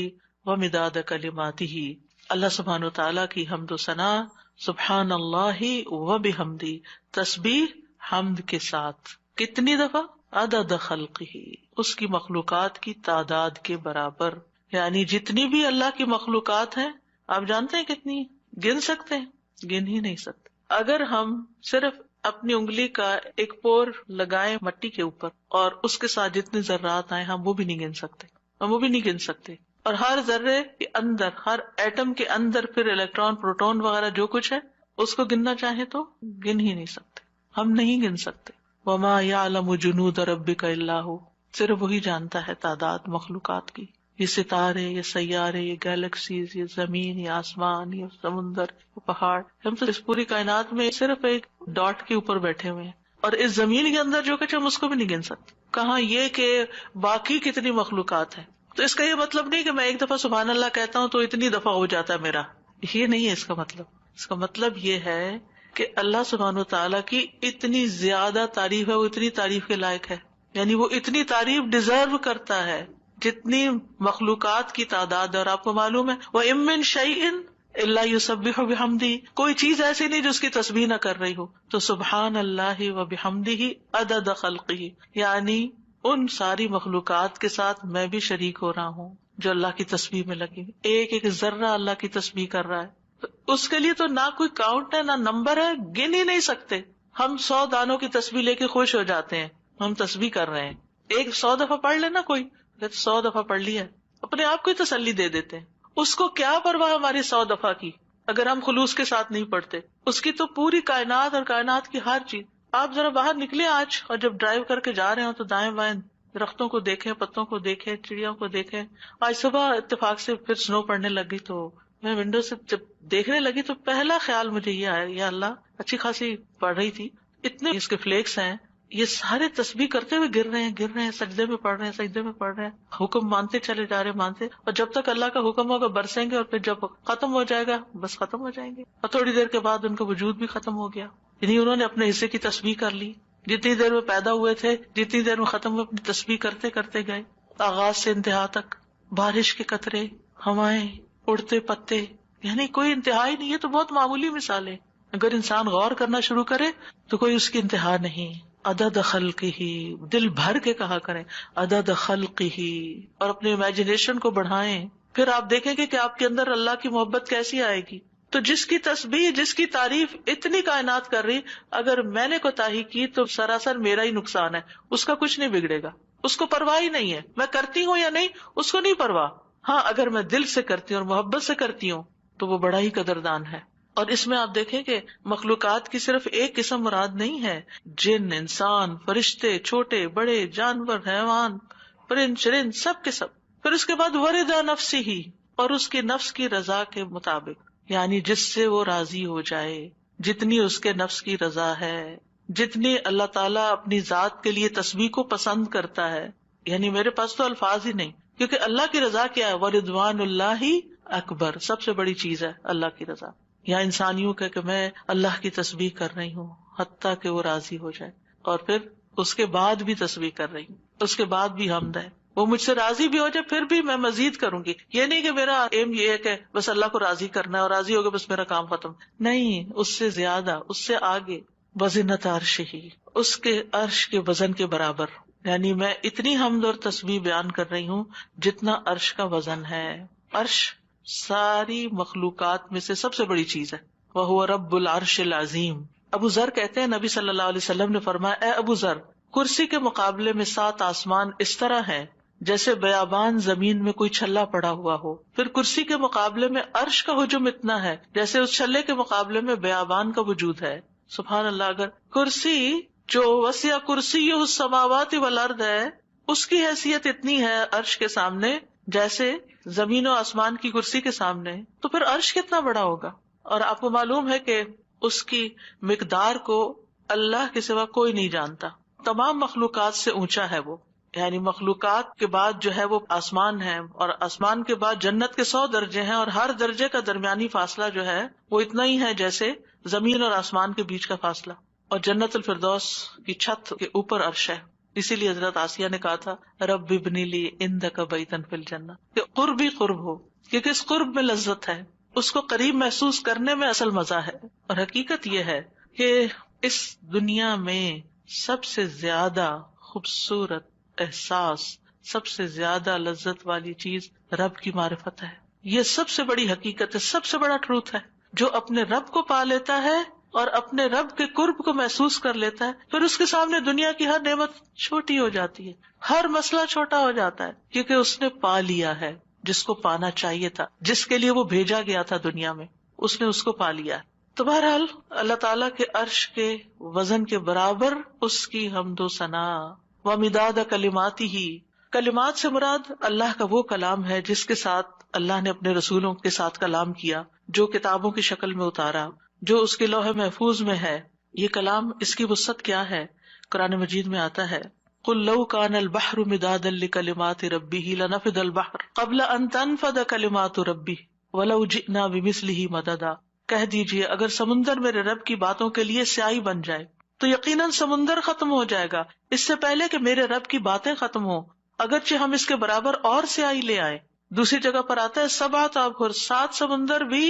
ومداد کلماتہ. اللہ سبحانہ وتعالیٰ کی حمد و ثنا سبحان اللہ و بحمدہ، تسبیح حمد کے ساتھ کتنی دفعہ؟ عدد خلقہ، اس کی مخلوقات کی تعداد کے برابر. یعنی جتنی بھی اللہ کی مخلوقات ہیں آپ جانتے ہیں کتنی؟ گن سکتے ہیں؟ گن ہی نہیں سکتے. اگر ہم صرف اپنی انگلی کا ایک پور لگائیں مٹی کے اوپر اور اس کے ساتھ جتنے ذرات آئے ہم وہ بھی نہیں گن سکتے، ہم وہ بھی نہیں گن سکتے. اور ہر ذرے کے اندر، ہر ایٹم کے اندر پھر الیکٹران پروٹون وغیرہ جو کچھ ہے اس کو گننا چاہیں تو گن ہی نہیں سکتے، ہم نہیں گن سکتے. وما یعلم جنود ربک الا ھو، صرف وہی جانتا ہے تعداد مخلوقات کی. یہ ستارے، یہ سیارے، یہ گیلیکسیز، یہ زمین، یہ آسمان، یہ سمندر، یہ پہاڑ، ہم تو اس پوری کائنات میں صرف ایک ڈاٹ کے اوپر بیٹھے ہوئے ہیں. اور اس زمین کے اندر جو کچھ ہم اس کو بھی نہیں گن سکتے، کہاں یہ کہ باقی کتنی مخلوقات ہیں. تو اس کا یہ مطلب نہیں کہ میں ایک دفعہ سبحان اللہ کہتا ہوں تو اتنی دفعہ ہو جاتا ہے میرا، یہ نہیں ہے اس کا مطلب. اس کا مطلب یہ ہے کہ اللہ سبحانہ وتعالیٰ کی اتنی زیادہ تعریف ہے، وہ اتنی تعریف کے لائق ہے. یعنی وہ اتنی تعریف ڈیزرو کرتا ہے جتنی مخلوقات کی تعداد ہے. اور آپ کو معلوم ہے وَإِن مِّن شَيْءٍ إِلَّا يُسَبِّحُ بِحَمْدِهِ، کوئی چیز ایسی نہیں جو اس کی تسبیح نہ کر رہی ہو. تو سبحان اللہ و بحمدہ عدد خلقہ، یعنی ان ساری مخلوقات کے ساتھ میں بھی شریک ہو رہا ہوں جو اللہ کی تسبیح میں لگی. ایک ایک ذرہ اللہ کی تسبیح کر رہا ہے. اس کے لیے تو نہ کوئی کاؤنٹ ہے نہ نمبر ہے، گن ہی نہیں سکتے. ہم 100 دانوں کی تسبیح لے کے خوش ہو جاتے ہیں، ہم تسبیح کر رہے ہیں. ایک 100 دفعہ پڑھ لینا، کوئی 100 دفعہ پڑھ لیا، اپنے آپ کو ہی تسلی دے دیتے ہیں. اس کو کیا پرواہ ہماری 100 دفعہ کی اگر ہم خلوص کے ساتھ نہیں پڑھتے. اس کی تو پوری کائنات اور کائنات کی ہر چیز. آپ ذرا باہر نکلے آج اور جب ڈرائیو کر کے جا رہے ہو تو دائیں بائیں درختوں کو دیکھیں، پتوں کو دیکھیں، چڑیوں کو دیکھیں. آج صبح اتفاق سے پھر سنو پڑنے لگی تو میں ونڈو سے جب دیکھنے لگی تو پہلا خیال مجھے یہ آیا، یا اللہ اچھی خاصی پڑھ رہی تھی، اتنے اس کے فلیکس ہیں، یہ سارے تسبیح کرتے ہوئے گر رہے ہیں، سجدے میں پڑھ رہے ہیں، حکم مانتے چلے جا رہے مانتے. اور جب تک اللہ کا حکم ہوگا برسیں گے اور پھر جب ختم ہو جائے گا بس ختم ہو جائیں گے. اور تھوڑی دیر کے بعد ان کا وجود بھی ختم ہو گیا. یعنی انہوں نے اپنے حصے کی تسبیح کر لی. جتنی دیر میں پیدا ہوئے تھے جتنی دیر میں ختم ہوئے اپنی تسبیح کرتے کرتے گئے، آغاز سے انتہا تک. بارش کے قطرے، ہوائیں، اڑتے پتے، یعنی کوئی انتہا ہی نہیں. ہے تو بہت معمولی مثالیں، اگر انسان غور کرنا شروع کرے تو کوئی اس کی انتہا نہیں. عدد خلقہ، دل بھر کے کہا کریں عدد خلقہ، اور اپنے امیجنیشن کو بڑھائیں. پھر آپ دیکھیں گے کہ آپ کے اندر اللہ کی محبت کیسی آئے گی. تو جس کی تسبیح، جس کی تعریف اتنی کائنات کر رہی، اگر میں نے کوتاہی کی تو سراسر میرا ہی نقصان ہے، اس کا کچھ نہیں بگڑے گا. اس کو پرواہ ہی نہیں ہے میں کرتی ہوں یا نہیں، اس کو نہیں پرواہ. ہاں اگر میں دل سے کرتی ہوں اور محبت سے کرتی ہوں تو وہ بڑا ہی قدردان ہے. اور اس میں آپ دیکھیں کہ مخلوقات کی صرف ایک قسم مراد نہیں ہے، جن، انسان، فرشتے، چھوٹے بڑے، جانور، حیوان، پرند چرند، سب کے سب. پھر اس کے بعد ورضا نفسہ، اور اس کے نفس کی رضا کے مطابق، یعنی جس سے وہ راضی ہو جائے، جتنی اس کے نفس کی رضا ہے، جتنی اللہ تعالیٰ اپنی ذات کے لیے تسبیح کو پسند کرتا ہے. یعنی میرے پاس تو الفاظ ہی نہیں، کیونکہ اللہ کی رضا کیا ہے؟ ورضوان اللہ اکبر، سب سے بڑی چیز ہے اللہ کی رضا. یا انسان یوں کہ میں اللہ کی تسبیح کر رہی ہوں حتیٰ کہ وہ راضی ہو جائے، اور پھر اس کے بعد بھی تسبیح کر رہی ہوں، اس کے بعد بھی حمد ہے، وہ مجھ سے راضی بھی ہو جائے پھر بھی میں مزید کروں گی. یہ نہیں کہ میرا ایم یہ ہے کہ بس اللہ کو راضی کرنا ہے اور راضی ہوگا بس میرا کام ختم. نہیں، اس سے زیادہ، اس سے آگے. وزنۃ عرشہ، اس کے عرش کے وزن کے برابر. یعنی میں اتنی حمد اور تسبیح بیان کر رہی ہوں جتنا عرش کا وزن ہے. عرش ساری مخلوقات میں سے سب سے بڑی چیز ہے. وَهُوَ رَبُّ الْعَرْشِ الْعَظِيمِ. ابو ذر کہتے ہیں نبی صلی اللہ علیہ وسلم نے فرمایا، اے ابو ذر، کرسی کے مقابلے میں 7 آسمان اس طرح ہیں جیسے بیابان زمین میں کوئی چھلا پڑا ہوا ہو. پھر کرسی کے مقابلے میں عرش کا حجم اتنا ہے جیسے اس چھلے کے مقابلے میں بیابان کا وجود ہے. سبحان اللہ. اگر کرسی جو وسع کرسی السماوات والارض ہے، اس کی حیثیت اتنی ہے عرش کے سامنے جیسے زمین و آسمان کی کرسی کے سامنے، تو پھر عرش کتنا بڑا ہوگا. اور آپ کو معلوم ہے کہ اس کی مقدار کو اللہ کے سوا کوئی نہیں جانتا. تمام مخلوقات سے اونچا ہے وہ، یعنی مخلوقات کے بعد جو ہے وہ آسمان ہے، اور آسمان کے بعد جنت کے 100 درجے ہیں، اور ہر درجے کا درمیانی فاصلہ جو ہے وہ اتنا ہی ہے جیسے زمین اور آسمان کے بیچ کا فاصلہ. اور جنت الفردوس کی چھت کے اوپر عرش ہے. اسی لیے حضرت آسیہ نے کہا تھا رب ابنی لی عندک بیتا فی الجنہ، کہ قرب ہی قرب ہو، کیونکہ اس قرب میں لذت ہے، اس کو قریب محسوس کرنے میں اصل مزہ ہے. اور حقیقت یہ ہے کہ اس دنیا میں سب سے زیادہ خوبصورت احساس، سب سے زیادہ لذت والی چیز رب کی معرفت ہے. یہ سب سے بڑی حقیقت ہے، سب سے بڑا ٹروتھ ہے. جو اپنے رب کو پا لیتا ہے اور اپنے رب کے قرب کو محسوس کر لیتا ہے، پھر اس کے سامنے دنیا کی ہر نعمت چھوٹی ہو جاتی ہے، ہر مسئلہ چھوٹا ہو جاتا ہے، کیونکہ اس نے پا لیا ہے جس کو پانا چاہیے تھا، جس کے لیے وہ بھیجا گیا تھا دنیا میں، اس نے اس کو پا لیا ہے. تو بہرحال اللہ تعالیٰ کے عرش کے وزن کے برابر اس کی حمد و ثنا. وَمِدَادَ كَلِمَاتِهِ، کلمات سے مراد اللہ کا وہ کلام ہے جس کے ساتھ اللہ نے اپنے رسولوں کے ساتھ کلام کیا، جو کتابوں کی شکل میں اتارا، جو اس کے لوح محفوظ میں ہے. یہ کلام، اس کی وسعت کیا ہے؟ قرآن مجید میں آتا ہے قُل لَوْ كَانَ الْبَحْرُ مِدَادًا لِكَلِمَاتِ رَبِّهِ لَنَفِدَ الْبَحْرُ قَبْلَ أَن تَنفَدَ كَلِمَاتُ رَبِّي وَلَوْ جِئْنَا بِمِثْلِهِ مَدَدًا. کہہ دیجئے اگر سمندر میرے رب کی باتوں کے لیے سیاہی بن جائے تو یقیناً سمندر ختم ہو جائے گا اس سے پہلے کہ میرے رب کی باتیں ختم ہوں، اگرچہ ہم اس کے برابر اور سیاہی لے آئے. دوسری جگہ پر آتا ہے 7 ابحر، 7 سمندر بھی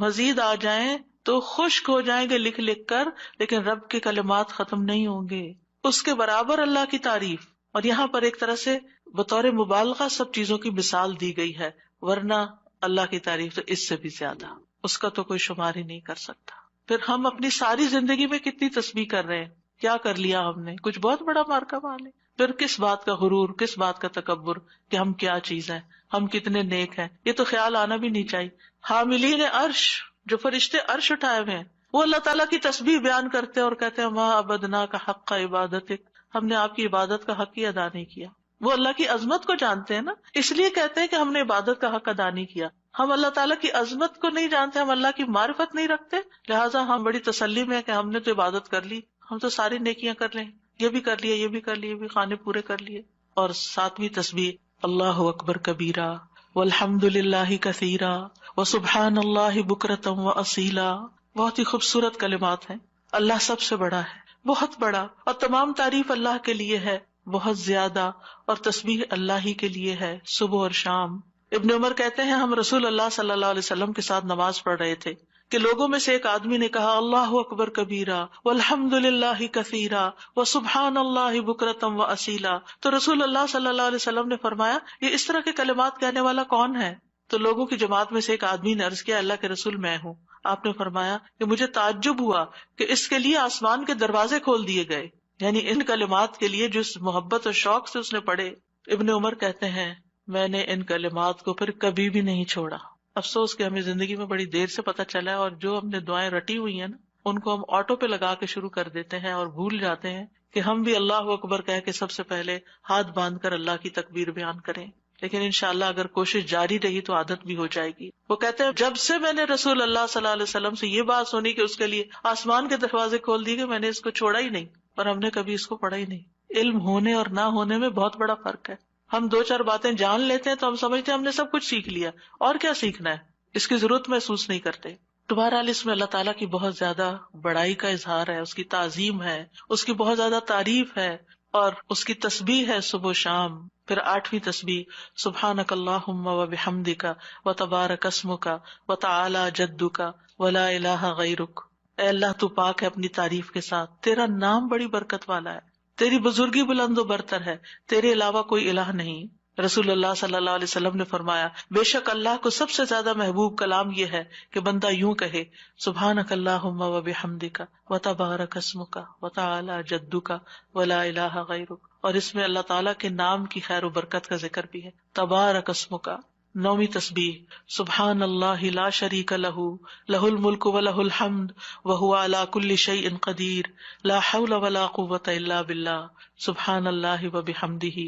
مزید آ جائیں تو خشک ہو جائیں گے لکھ لکھ کر، لیکن رب کے کلمات ختم نہیں ہوں گے. اس کے برابر اللہ کی تعریف. اور یہاں پر ایک طرح سے بطور مبالغہ سب چیزوں کی مثال دی گئی ہے، ورنہ اللہ کی تعریف تو اس سے بھی زیادہ، اس کا تو کوئی شمار ہی نہیں کر سکتا. پھر ہم اپنی ساری زندگی میں کتنی تسبیح کر رہے ہیں، کیا کر لیا ہم نے؟ کچھ بہت بڑا مارکا مال ہے. پھر کس بات کا غرور، کس بات کا تکبر کہ ہم کیا چیز ہیں، ہم کتنے نیک ہیں. یہ تو خیال آنا بھی نہیں چاہیے. حاملین عرش، جو فرشتے عرش اٹھائے ہوئے ہیں، وہ اللہ تعالیٰ کی تسبیح بیان کرتے ہیں اور کہتے ہیں ما عبدناک حق عبادتک، ہم نے آپ کی عبادت کا حق ہی ادا نہیں کیا. وہ اللہ کی عظمت کو جانتے ہیں نا، اس لیے کہتے ہیں کہ ہم نے عبادت کا حق ادا نہیں کیا. ہم اللہ تعالیٰ کی عظمت کو نہیں جانتے، ہم اللہ کی معرفت نہیں رکھتے، لہٰذا ہم بڑی تسلی میں ہیں کہ ہم نے تو عبادت کر لی، ہم تو ساری نیکیاں کر لیں، یہ بھی کر لیے، یہ بھی کر لیے، یہ بھی خانے پورے کر لیے. اور 7ویں تسبیح اللہ اکبر کبیرہ والحمد للہ کثیرا وسبحان اللہ بکرۃ واصیلا. بہت ہی خوبصورت کلمات ہیں. اللہ سب سے بڑا ہے، بہت بڑا، اور تمام تعریف اللہ کے لیے ہے بہت زیادہ، اور تسبیح اللہ ہی کے لیے ہے صبح اور شام. ابن عمر کہتے ہیں ہم رسول اللہ صلی اللہ علیہ وسلم کے ساتھ نماز پڑھ رہے تھے کہ لوگوں میں سے ایک آدمی نے کہا اللہ اکبر کبیرہ والحمد للہ کثیرا وسبحان اللہ بکرۃ واصیلا. تو رسول اللہ صلی اللہ علیہ وسلم نے فرمایا یہ اس طرح کے کلمات کہنے والا کون ہے؟ تو لوگوں کی جماعت میں سے ایک آدمی نے عرض کیا اللہ کے رسول میں ہوں. آپ نے فرمایا کہ مجھے تعجب ہوا کہ اس کے لیے آسمان کے دروازے کھول دیے گئے، یعنی ان کلمات کے لیے جس محبت اور شوق سے اس نے پڑھے. ابن عمر کہتے ہیں میں نے ان کلمات کو پھر کبھی بھی نہیں چھوڑا. افسوس کہ ہمیں زندگی میں بڑی دیر سے پتہ چلا ہے، اور جو ہم نے دعائیں رٹی ہوئی ہیں نا ان کو ہم آٹو پہ لگا کے شروع کر دیتے ہیں اور بھول جاتے ہیں کہ ہم بھی اللہ اکبر کہہ کے سب سے پہلے ہاتھ باندھ کر اللہ کی تکبیر بیان کریں. لیکن انشاءاللہ اگر کوشش جاری رہی تو عادت بھی ہو جائے گی. وہ کہتے ہیں جب سے میں نے رسول اللہ صلی اللہ علیہ وسلم سے یہ بات سنی کہ اس کے لیے آسمان کے دروازے کھول دیے گئے، میں نے اس کو چھوڑا ہی نہیں، اور ہم نے کبھی اس کو پڑھا ہی نہیں. علم ہونے اور نہ ہونے میں بہت بڑا فرق ہے. ہم 2-4 باتیں جان لیتے ہیں تو ہم سمجھتے ہیں ہم نے سب کچھ سیکھ لیا، اور کیا سیکھنا ہے، اس کی ضرورت محسوس نہیں کرتے. بہرحال اس میں اللہ تعالیٰ کی بہت زیادہ بڑائی کا اظہار ہے، اس کی تعظیم ہے، اس کی بہت زیادہ تعریف ہے، اور اس کی تسبیح ہے صبح و شام. پھر 8ویں تسبیح سبحانک اللہم وبحمدک وتبارک اسمک وتعالی جدک ولا الہ غیرک. اے اللہ تو پاک ہے اپنی تعریف کے ساتھ، تیرا نام بڑی برکت والا ہے، تیری بزرگی بلند و برتر ہے، تیرے علاوہ کوئی الہ نہیں. رسول اللہ صلی اللہ علیہ وسلم نے فرمایا بے شک اللہ کو سب سے زیادہ محبوب کلام یہ ہے کہ بندہ یوں کہے سبحانک اللہم وبحمدک وتبارک اسمک وتعالی جدک ولا الہ غیرک. اور اس میں اللہ تعالیٰ کے نام کی خیر و برکت کا ذکر بھی ہے. تبارک اسمک. 9ویں تسبیح سبحان اللہ لا شریک لہ لہ الملک ولہ الحمد وہو علی کل شیء قدیر لا حول ولا قوۃ الا باللہ سبحان اللہ وبحمدہ.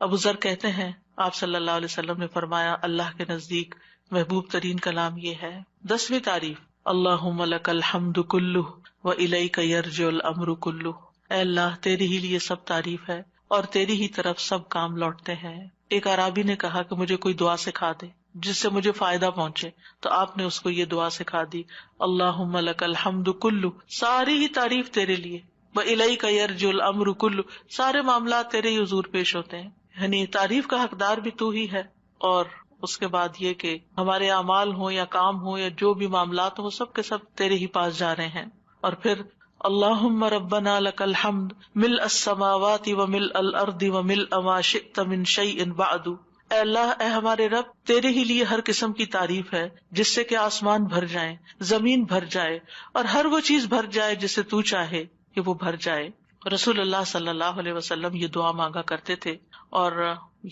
ابو ذر کہتے ہیں آپ صلی اللہ علیہ وسلم نے فرمایا اللہ کے نزدیک محبوب ترین کلام یہ ہے. 10ویں تعریف اللہم لک الحمد کلہ وَإِلَيْكَ يَرْجِعُ الْأَمْرُ كُلُّهُ، اے اللہ تیری ہی لیے سب تعریف ہے اور تیری ہی طرف سب کام لوٹتے ہیں۔ ایک اعرابی نے کہا کہ مجھے کوئی دعا سکھا دے جس سے مجھے فائدہ پہنچے، تو آپ نے اس کو یہ دعا سکھا دی، اللہم لک الحمد کلہ، ساری ہی تعریف تیرے لیے، وَإِلَيْكَ يَرْجِعُ الْأَمْرُ كُلُّهُ، سارے معاملات تیرے ہی حضور پیش ہوتے ہیں، یعنی تعریف کا حقدار بھی تو ہی ہے، اور اس کے بعد یہ کہ ہمارے اعمال ہوں یا کام ہوں یا جو بھی معاملات ہوں سب کے سب تیرے ہی پاس جا رہے ہیں۔ اور پھر اللہم ربنا لک الحمد ملء السماوات وملء الارض وملء ما شئت من شیء بعد، اے اللہ، اے ہمارے رب، تیرے ہی لیے ہر قسم کی تعریف ہے جس سے کہ آسمان بھر جائیں، زمین بھر جائے، اور ہر وہ چیز بھر جائے جسے تو چاہے کہ وہ بھر جائے۔ رسول اللہ صلی اللہ علیہ وسلم یہ دعا مانگا کرتے تھے، اور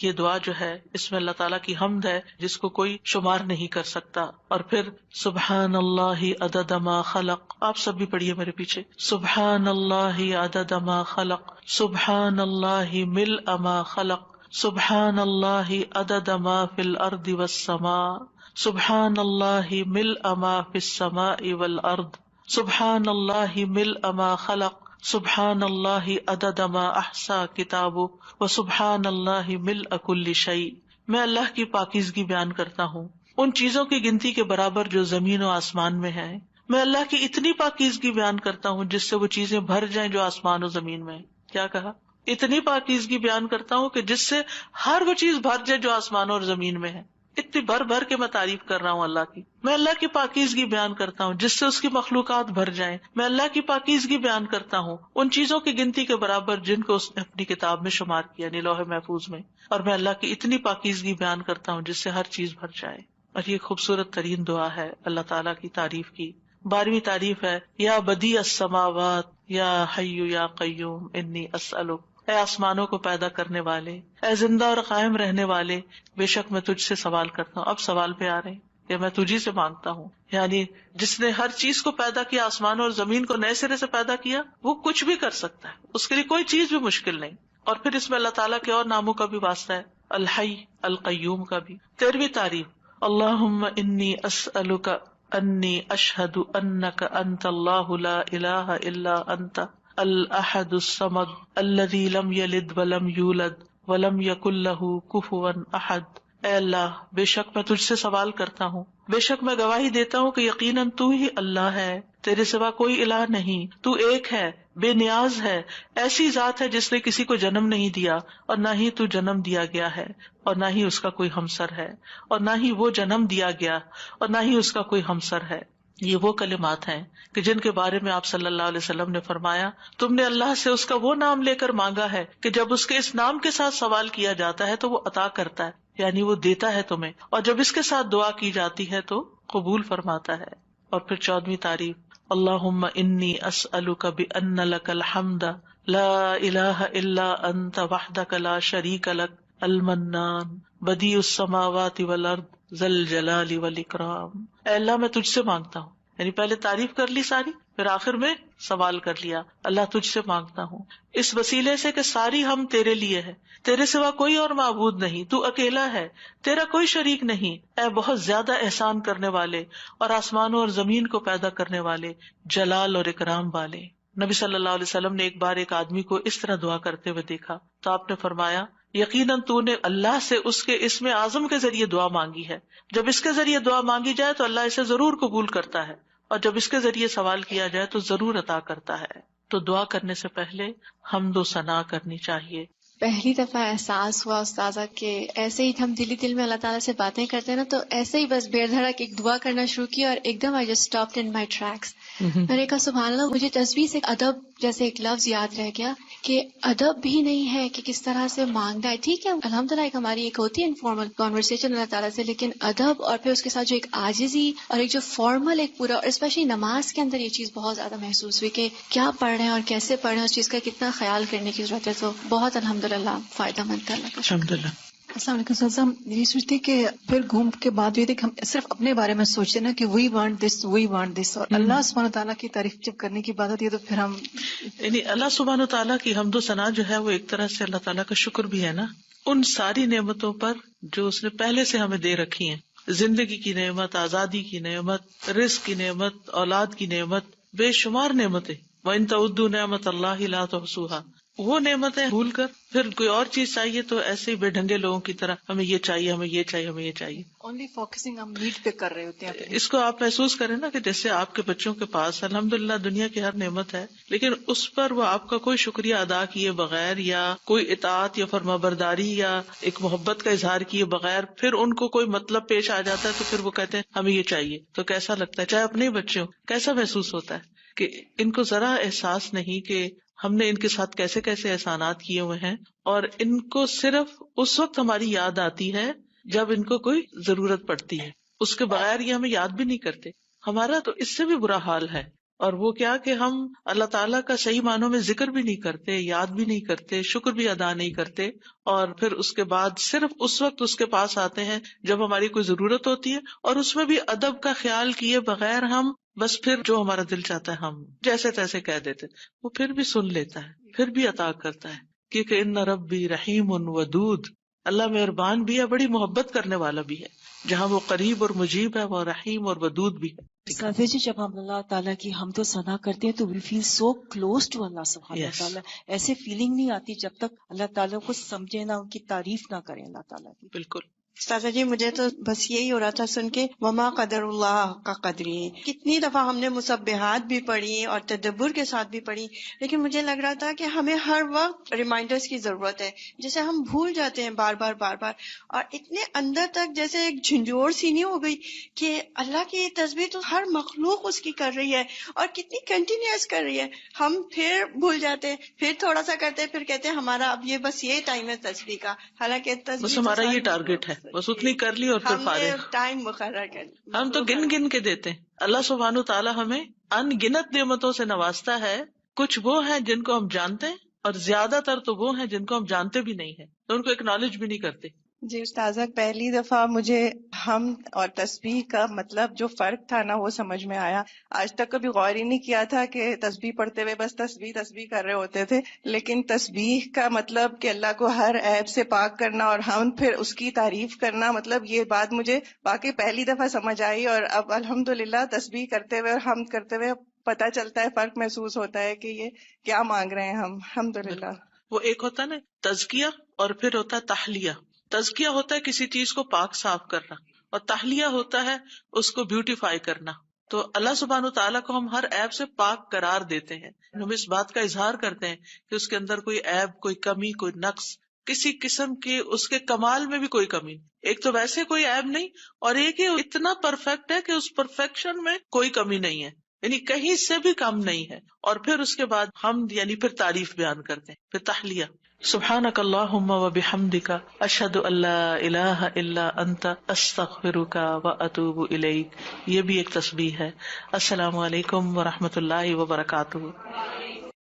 یہ دعا جو ہے اس میں اللہ تعالیٰ کی حمد ہے جس کو کوئی شمار نہیں کر سکتا۔ اور پھر سبحان اللہ عدد ما خلق، آپ سب بھی پڑھیے میرے پیچھے، سبحان اللہ عدد ما خلق، سبحان اللہ ملء ما خلق، سبحان اللہ عدد ما فی الارض والسماء، سبحان اللہ ملء ما فی السماء والارض، سبحان اللہ ملء ما خلق، سبحان اللہ عدد ما احصا کتابہ، وسبحان اللہ ملء کل شیء۔ میں اللہ کی پاکیزگی بیان کرتا ہوں ان چیزوں کی گنتی کے برابر جو زمین و آسمان میں ہیں، میں اللہ کی اتنی پاکیزگی بیان کرتا ہوں جس سے وہ چیزیں بھر جائیں جو آسمان و زمین میں ہیں۔ کیا کہا؟ اتنی پاکیزگی بیان کرتا ہوں کہ جس سے ہر وہ چیز بھر جائے جو آسمان اور زمین میں ہے۔ اتنی بھر بھر کے میں تعریف کر رہا ہوں اللہ کی۔ میں اللہ کی پاکیزگی بیان کرتا ہوں جس سے اس کی مخلوقات بھر جائیں۔ میں اللہ کی پاکیزگی بیان کرتا ہوں ان چیزوں کی گنتی کے برابر جن کو اس نے اپنی کتاب میں شمار کیا، یعنی لوح محفوظ میں۔ اور میں اللہ کی اتنی پاکیزگی بیان کرتا ہوں جس سے ہر چیز بھر جائے۔ اور یہ خوبصورت ترین دعا ہے اللہ تعالیٰ کی تعریف کی۔ 12ویں تعریف ہے یا بدیع السماوات یا حی یا قیوم انی اسألک، اے آسمانوں کو پیدا کرنے والے، اے زندہ اور قائم رہنے والے، بے شک میں تجھ سے سوال کرتا ہوں۔ اب سوال پہ آ رہے ہیں کہ میں تجھی سے مانگتا ہوں، یعنی جس نے ہر چیز کو پیدا کیا، آسمان اور زمین کو نئے سرے سے پیدا کیا، وہ کچھ بھی کر سکتا ہے، اس کے لیے کوئی چیز بھی مشکل نہیں۔ اور پھر اس میں اللہ تعالیٰ کے اور ناموں کا بھی واسطہ ہے، الحی، القیوم کا بھی۔ 13ویں تعریف اللہم انی اسألک انی اشہد انک انت اللہ لا الہ الا انت الاحد الصمد الذی لم یلد ولم یولد ولم یکن لہ کفوا احد۔ اے اللہ، بے شک میں تجھ سے سوال کرتا ہوں، بے شک میں گواہی دیتا ہوں کہ یقیناً تو ہی اللہ ہے، تیرے سوا کوئی الہ نہیں، تو ایک ہے، بے نیاز ہے، ایسی ذات ہے جس نے کسی کو جنم نہیں دیا، اور نہ ہی تو جنم دیا گیا ہے، اور نہ ہی اس کا کوئی ہمسر ہے، اور نہ ہی وہ جنم دیا گیا، اور نہ ہی اس کا کوئی ہمسر ہے۔ یہ وہ کلمات ہیں کہ جن کے بارے میں آپ صلی اللہ علیہ وسلم نے فرمایا، تم نے اللہ سے اس کا وہ نام لے کر مانگا ہے کہ جب اس کے اس نام کے ساتھ سوال کیا جاتا ہے تو وہ عطا کرتا ہے، یعنی وہ دیتا ہے تمہیں، اور جب اس کے ساتھ دعا کی جاتی ہے تو قبول فرماتا ہے۔ اور پھر 14ویں تعریف اللہم انی اسألک بأن لک الحمد لا الہ الا انت وحدک لا شریک لک المنان بدیع السماوات والارض ذی الجلال والاکرام۔ اے اللہ، میں تجھ سے مانگتا ہوں، یعنی پہلے تعریف کر لی ساری، پھر آخر میں سوال کر لیا، اللہ تجھ سے مانگتا ہوں اس وسیلے سے کہ ساری ہم تیرے لیے ہے، تیرے سوا کوئی اور معبود نہیں، تو اکیلا ہے، تیرا کوئی شریک نہیں، اے بہت زیادہ احسان کرنے والے اور آسمانوں اور زمین کو پیدا کرنے والے، جلال اور اکرام والے۔ نبی صلی اللہ علیہ وسلم نے ایک بار ایک آدمی کو اس طرح دعا کرتے ہوئے دیکھا تو آپ نے فرمایا، یقیناً تو نے اللہ سے اس کے اسم اعظم کے ذریعے دعا مانگی ہے، جب اس کے ذریعے دعا مانگی جائے تو اللہ اسے ضرور قبول کرتا ہے، اور جب اس کے ذریعے سوال کیا جائے تو ضرور عطا کرتا ہے۔ تو دعا کرنے سے پہلے حمد و ثنا کرنی چاہیے۔ پہلی دفعہ احساس ہوا استاذہ کہ ایسے ہی ہم دلی دل میں اللہ تعالیٰ سے باتیں کرتے ہیں نا، تو ایسے ہی بس بے دھڑک ایک دعا کرنا شروع کی اور ایک دم I just stopped in my tracks۔ میں نے کہا سبحان اللہ، مجھے تسبیح سے ادب جیسے ایک لفظ یاد رہ گیا کہ ادب بھی نہیں ہے کہ کس طرح سے مانگنا ہے۔ ٹھیک ہے، الحمدللہ ایک ہماری ایک ہوتی ہے انفارمل کانورسیشن اللہ تعالیٰ سے، لیکن ادب اور پھر اس کے ساتھ جو ایک عاجزی اور ایک جو فارمل ایک پورا، اور اسپیشلی نماز کے اندر یہ چیز بہت زیادہ محسوس ہوئی کہ کیا پڑھ رہے ہیں اور کیسے پڑھ رہے ہیں، اس چیز کا کتنا خیال کرنے کی ضرورت ہے۔ تو بہت الحمدللہ فائدہ مند تھا اللہ کا۔ الحمدللہ۔ السلام علیکم سر، ہم یہ سوچتے کہ پھر گھوم کے بعد یہ تھے کہ ہم صرف اپنے بارے میں سوچتے نا کہ وی وانٹ دس، اور اللہ سبحانہ تعالیٰ کی تعریف جب کرنے کی بات ہوتی ہے تو پھر ہم یعنی اللہ سبحانہ تعالیٰ کی حمد و ثنا جو ہے وہ ایک طرح سے اللہ تعالیٰ کا شکر بھی ہے نا، ان ساری نعمتوں پر جو اس نے پہلے سے ہمیں دے رکھی ہیں، زندگی کی نعمت، آزادی کی نعمت، رزق کی نعمت، اولاد کی نعمت، بے شمار نعمتیں. وَإِن تَعُدُّوا نِعْمَتَ اللَّهِ لَا تُحْصُوهَا. وہ نعمتیں بھول کر پھر کوئی اور چیز چاہیے تو ایسے ہی بے ڈھنگے لوگوں کی طرح ہمیں یہ چاہیے، ہمیں یہ چاہیے، ہمیں یہ چاہیے. اونلی فوکسنگ ہم نیڈ پہ کر رہے ہوتے ہیں. اس کو آپ محسوس کریں نا کہ جیسے آپ کے بچوں کے پاس الحمدللہ دنیا کی ہر نعمت ہے، لیکن اس پر وہ آپ کا کوئی شکریہ ادا کیے بغیر یا کوئی اطاعت یا فرمانبرداری یا ایک محبت کا اظہار کیے بغیر پھر ان کو کوئی مطلب پیش آ جاتا ہے تو پھر وہ کہتے ہیں ہمیں یہ چاہیے. تو کیسا لگتا ہے؟ چاہے اپنے بچے ہوں، کیسا محسوس ہوتا ہے کہ ان کو ذرا احساس نہیں کہ ہم نے ان کے ساتھ کیسے کیسے احسانات کیے ہوئے ہیں، اور ان کو صرف اس وقت ہماری یاد آتی ہے جب ان کو کوئی ضرورت پڑتی ہے، اس کے بغیر یہ ہمیں یاد بھی نہیں کرتے. ہمارا تو اس سے بھی برا حال ہے. اور وہ کیا کہ ہم اللہ تعالیٰ کا صحیح معنوں میں ذکر بھی نہیں کرتے، یاد بھی نہیں کرتے، شکر بھی ادا نہیں کرتے، اور پھر اس کے بعد صرف اس وقت اس کے پاس آتے ہیں جب ہماری کوئی ضرورت ہوتی ہے، اور اس میں بھی ادب کا خیال کیے بغیر ہم بس پھر جو ہمارا دل چاہتا ہے ہم جیسے تیسے کہہ دیتے. وہ پھر بھی سن لیتا ہے، پھر بھی عطا کرتا ہے، کیونکہ ان ربی رحیم ودود. اللہ مہربان بھی ہے، بڑی محبت کرنے والا بھی ہے. جہاں وہ قریب اور مجیب ہے، وہ رحیم اور ودود بھی ہے. سافی جی، جب ہم اللہ تعالیٰ کی حمد و ثنا کرتے ہیں تو وی فیل سو کلوز ٹو اللہ سبحانہ Yes. تعالیٰ. ایسے فیلنگ نہیں آتی جب تک اللہ تعالیٰ کو سمجھے نہ، ان کی تعریف نہ کریں اللہ تعالیٰ کی. بالکل. استاذہ جی مجھے تو بس یہی ہو رہا تھا سن کے، وما قدر اللہ کا قدری. کتنی دفعہ ہم نے مسبحات بھی پڑھی اور تدبر کے ساتھ بھی پڑھی، لیکن مجھے لگ رہا تھا کہ ہمیں ہر وقت ریمائنڈرز کی ضرورت ہے، جسے ہم بھول جاتے ہیں بار بار بار بار، اور اتنے اندر تک جیسے ایک جھنجھوڑ سی نہیں ہو گئی کہ اللہ کی تسبیح تو ہر مخلوق اس کی کر رہی ہے اور کتنی کنٹینیوس کر رہی ہے. ہم پھر بھول جاتے ہیں، پھر تھوڑا سا کرتے ہیں، پھر کہتے ہیں ہمارا اب یہ بس یہ ٹائم ہے تسبیح کا، حالانکہ تسبیح بس تو ہمارا ساری یہ ٹارگیٹ ہے، بس اتنی کر لی اور پھر ہم نے فارغ. ٹائم مقرر کر لیا. ہم تو گن گن کے دیتے ہیں. اللہ سبحانہ تعالیٰ ہمیں ان گنت نعمتوں سے نوازتا ہے. کچھ وہ ہیں جن کو ہم جانتے ہیں، اور زیادہ تر تو وہ ہیں جن کو ہم جانتے بھی نہیں ہیں، تو ان کو اکنالج بھی نہیں کرتے. جی استاذہ، پہلی دفعہ مجھے حمد اور تسبیح کا مطلب جو فرق تھا نا وہ سمجھ میں آیا. آج تک کبھی غور ہی نہیں کیا تھا کہ تسبیح پڑھتے ہوئے بس تسبیح تسبیح کر رہے ہوتے تھے، لیکن تسبیح کا مطلب کہ اللہ کو ہر عیب سے پاک کرنا، اور حمد پھر اس کی تعریف کرنا، مطلب یہ بات مجھے واقعی پہلی دفعہ سمجھ آئی. اور اب الحمدللہ تسبیح کرتے ہوئے اور حمد کرتے ہوئے پتہ چلتا ہے، فرق محسوس ہوتا ہے کہ یہ کیا مانگ رہے ہیں ہم. الحمدللہ. وہ ایک ہوتا ہے نا تزکیہ، اور پھر ہوتا ہے تحلیہ. تزکیہ ہوتا ہے کسی چیز کو پاک صاف کرنا، اور تحلیہ ہوتا ہے اس کو بیوٹیفائی کرنا. تو اللہ سبحانہ تعالیٰ کو ہم ہر عیب سے پاک قرار دیتے ہیں. ہم اس بات کا اظہار کرتے ہیں کہ اس کے اندر کوئی عیب، کوئی کمی، کوئی نقص، کسی قسم کی اس کے کمال میں بھی کوئی کمی نہیں. ایک تو ویسے کوئی عیب نہیں، اور ایک ہی اتنا پرفیکٹ ہے کہ اس پرفیکشن میں کوئی کمی نہیں ہے، یعنی کہیں سے بھی کم نہیں ہے. اور پھر اس کے بعد ہم یعنی پھر تعریف بیان کرتے ہیں، پھر تحلیہ. سبحانک اللہم و بحمدک، اشہد ان لا الہ الا انت، استغفرک و اتوب الیک. یہ بھی ایک تسبیح ہے. السلام علیکم و رحمۃ اللہ وبرکاتہ.